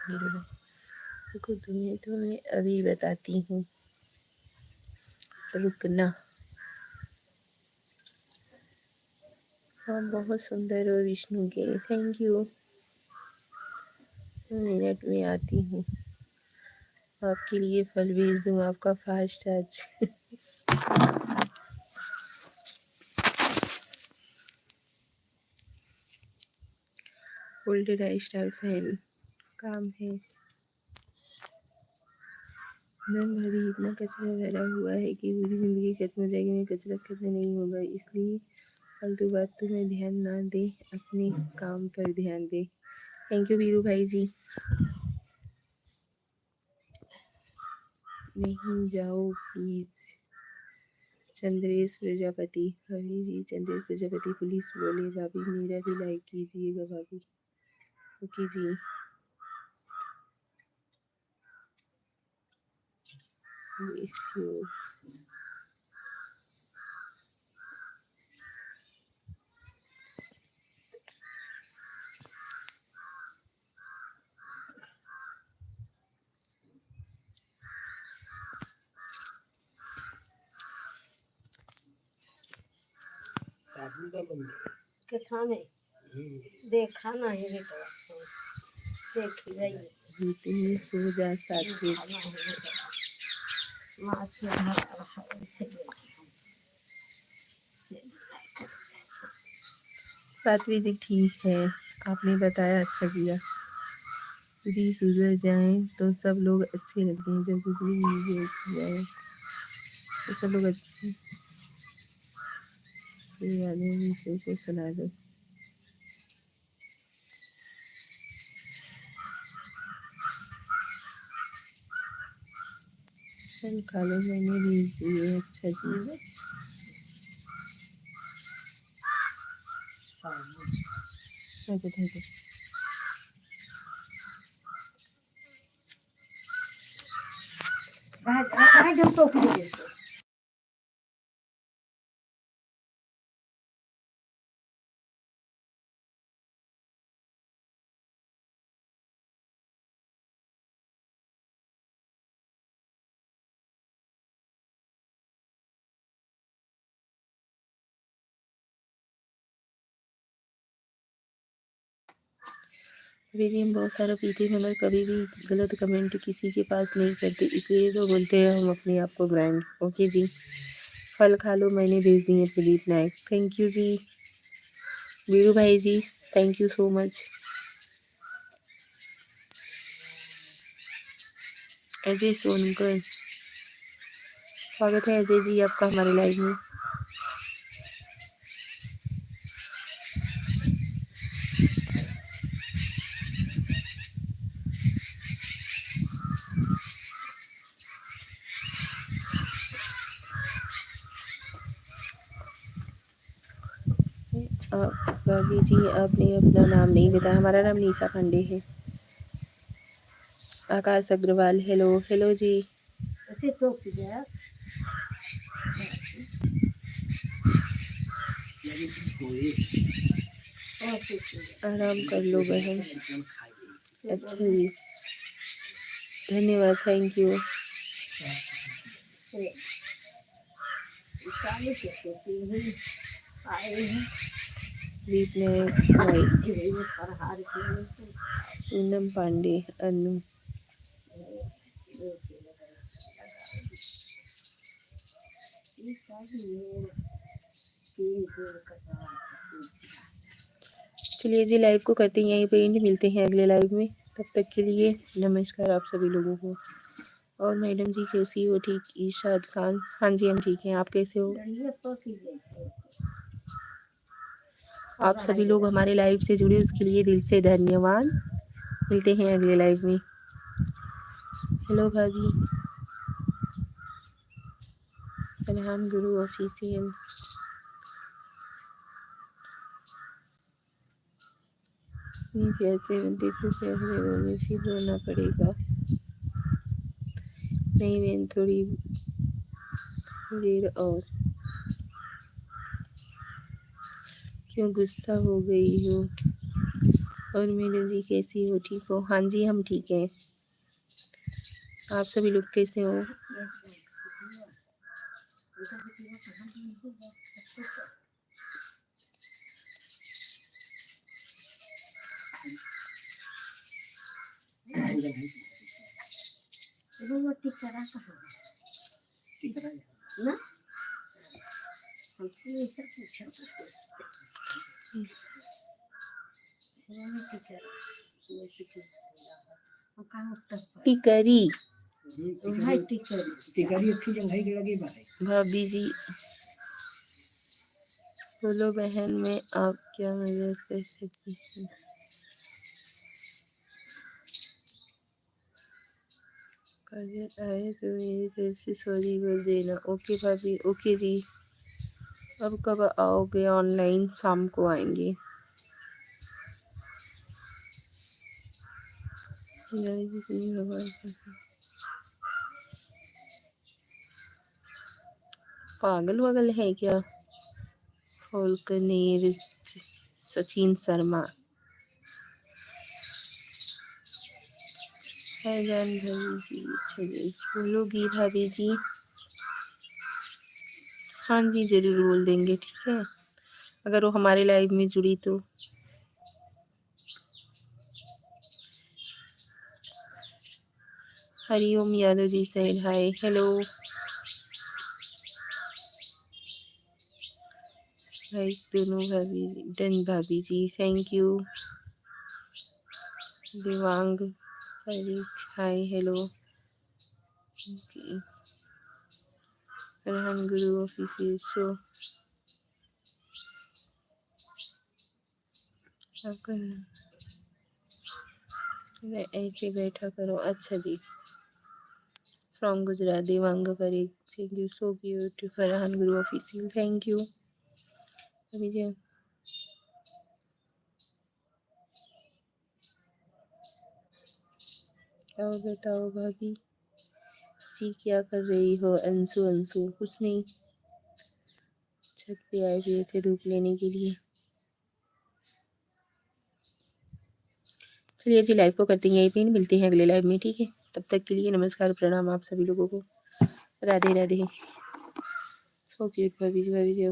Speaker 1: देखो तुम्हें अभी बताती हूँ, रुकना। हाँ बहुत सुंदर हो विष्णु के, थैंक यू। मिनट में आती हूँ, आपके लिए फल भेज दूँ, आपका फास्ट आज। ओल्ड स्टार फैन काम है। नन भाभी इतना कचरा भरा हुआ है कि पूरी जिंदगी खत्म हो जाएगी, मैं कचरा खत्म नहीं होगा, इसलिए फालतू बातों में ध्यान ना दे, अपने काम पर ध्यान दे। थैंक यू वीरू भाई जी। नहीं जाओ प्लीज। चंद्रेश प्रजापति भाभी जी, चंद्रेश प्रजापति पुलिस बोले भाभी मेरा भी लाइक कीजिएगा भाभी। ओके जी। Miss you. देखा नहीं देखी सो जा साथी। सात्विक जी ठीक है, आपने बताया अच्छा किया। यदि सुधर जाएं तो सब लोग अच्छे लगते हैं, जब बिजली मिल जाए तो सब लोग अच्छे से आदमी को सुना दो। चल खा लो, मैंने भेज दिए। अच्छा जी थैंक यू। अभी हम बहुत सारा पीते हैं मगर कभी भी गलत कमेंट किसी के पास नहीं करते, इसलिए तो बोलते हैं हम अपने आप को ब्रांड। ओके जी, फल खा लो, मैंने भेज दिए प्रदीप नायक। थैंक यू जी। वीरू भाई जी thank you so much. Ajay Sonkar स्वागत है अजय जी आपका हमारे लाइव में। भाभी जी आपने अपना नाम नहीं बताया, हमारा नाम निशा पांडे है। आकाश अग्रवाल हेलो हेलो जी।
Speaker 2: ऐसे तो किया
Speaker 1: आराम कर लो बहन। अच्छा जी, धन्यवाद, थैंक यू। पूनम पांडे अनु चलिए जी, लाइव को करते हैं यहीं पे एंड, मिलते हैं अगले लाइव में। तब तक के लिए नमस्कार आप सभी लोगों को। और मैडम जी कैसी हो? ठीक। इरशाद खान हाँ जी हम ठीक हैं, आप कैसे हो? आप सभी लोग हमारे लाइव से जुड़े उसके लिए दिल से धन्यवाद। मिलते हैं अगले लाइव में। हेलो भाभी। फरहान गुरु ऑफिशियल। नहीं कहते देखो क्या में फिर रोना पड़ेगा। नहीं बहन, थोड़ी देर और। क्यों गुस्सा हो गई हो? और मैडम जी कैसी हो? ठीक हो? हाँ जी हम ठीक हैं। आप सभी लोग कैसे हो?
Speaker 2: ना
Speaker 1: टिकरी
Speaker 2: टिकरी
Speaker 1: भाभी जी बोलो बहन, मैं आप क्या मदद कर सकती हूँ? आए तो मेरी तरफ से सॉरी बोल देना। ओके भाभी, ओके जी। अब कब आओगे ऑनलाइन? शाम को आएंगे। पागल वगल है क्या? फोलकनेर सचिन शर्मा भाभी जी। चलिए बोलोगी भाभी जी? हाँ जी जरूर बोल देंगे, ठीक है, अगर वो हमारे लाइव में जुड़ी तो। Hariom Yadav ji side hi hello. Hi दोनों भाभी जी, डन भाभी जी, thank you. Diwang hi hello. Farhan Guru official शो ऐसे बैठा करो। अच्छा जी। From Gujarat Diwang Pareek, thank you so cute. Farhan Guru official thank you. अभी जी और बताओ भाभी जी क्या कर रही हो? अंशु अंशु कुछ नहीं, छत पे आए हुए थे धूप लेने के लिए। चलिए जी लाइव को करते हैं यहीं पे, मिलते हैं अगले लाइव में, ठीक है, तब तक के लिए नमस्कार प्रणाम आप सभी लोगों को। राधे राधे। सो क्यूट भाभी जी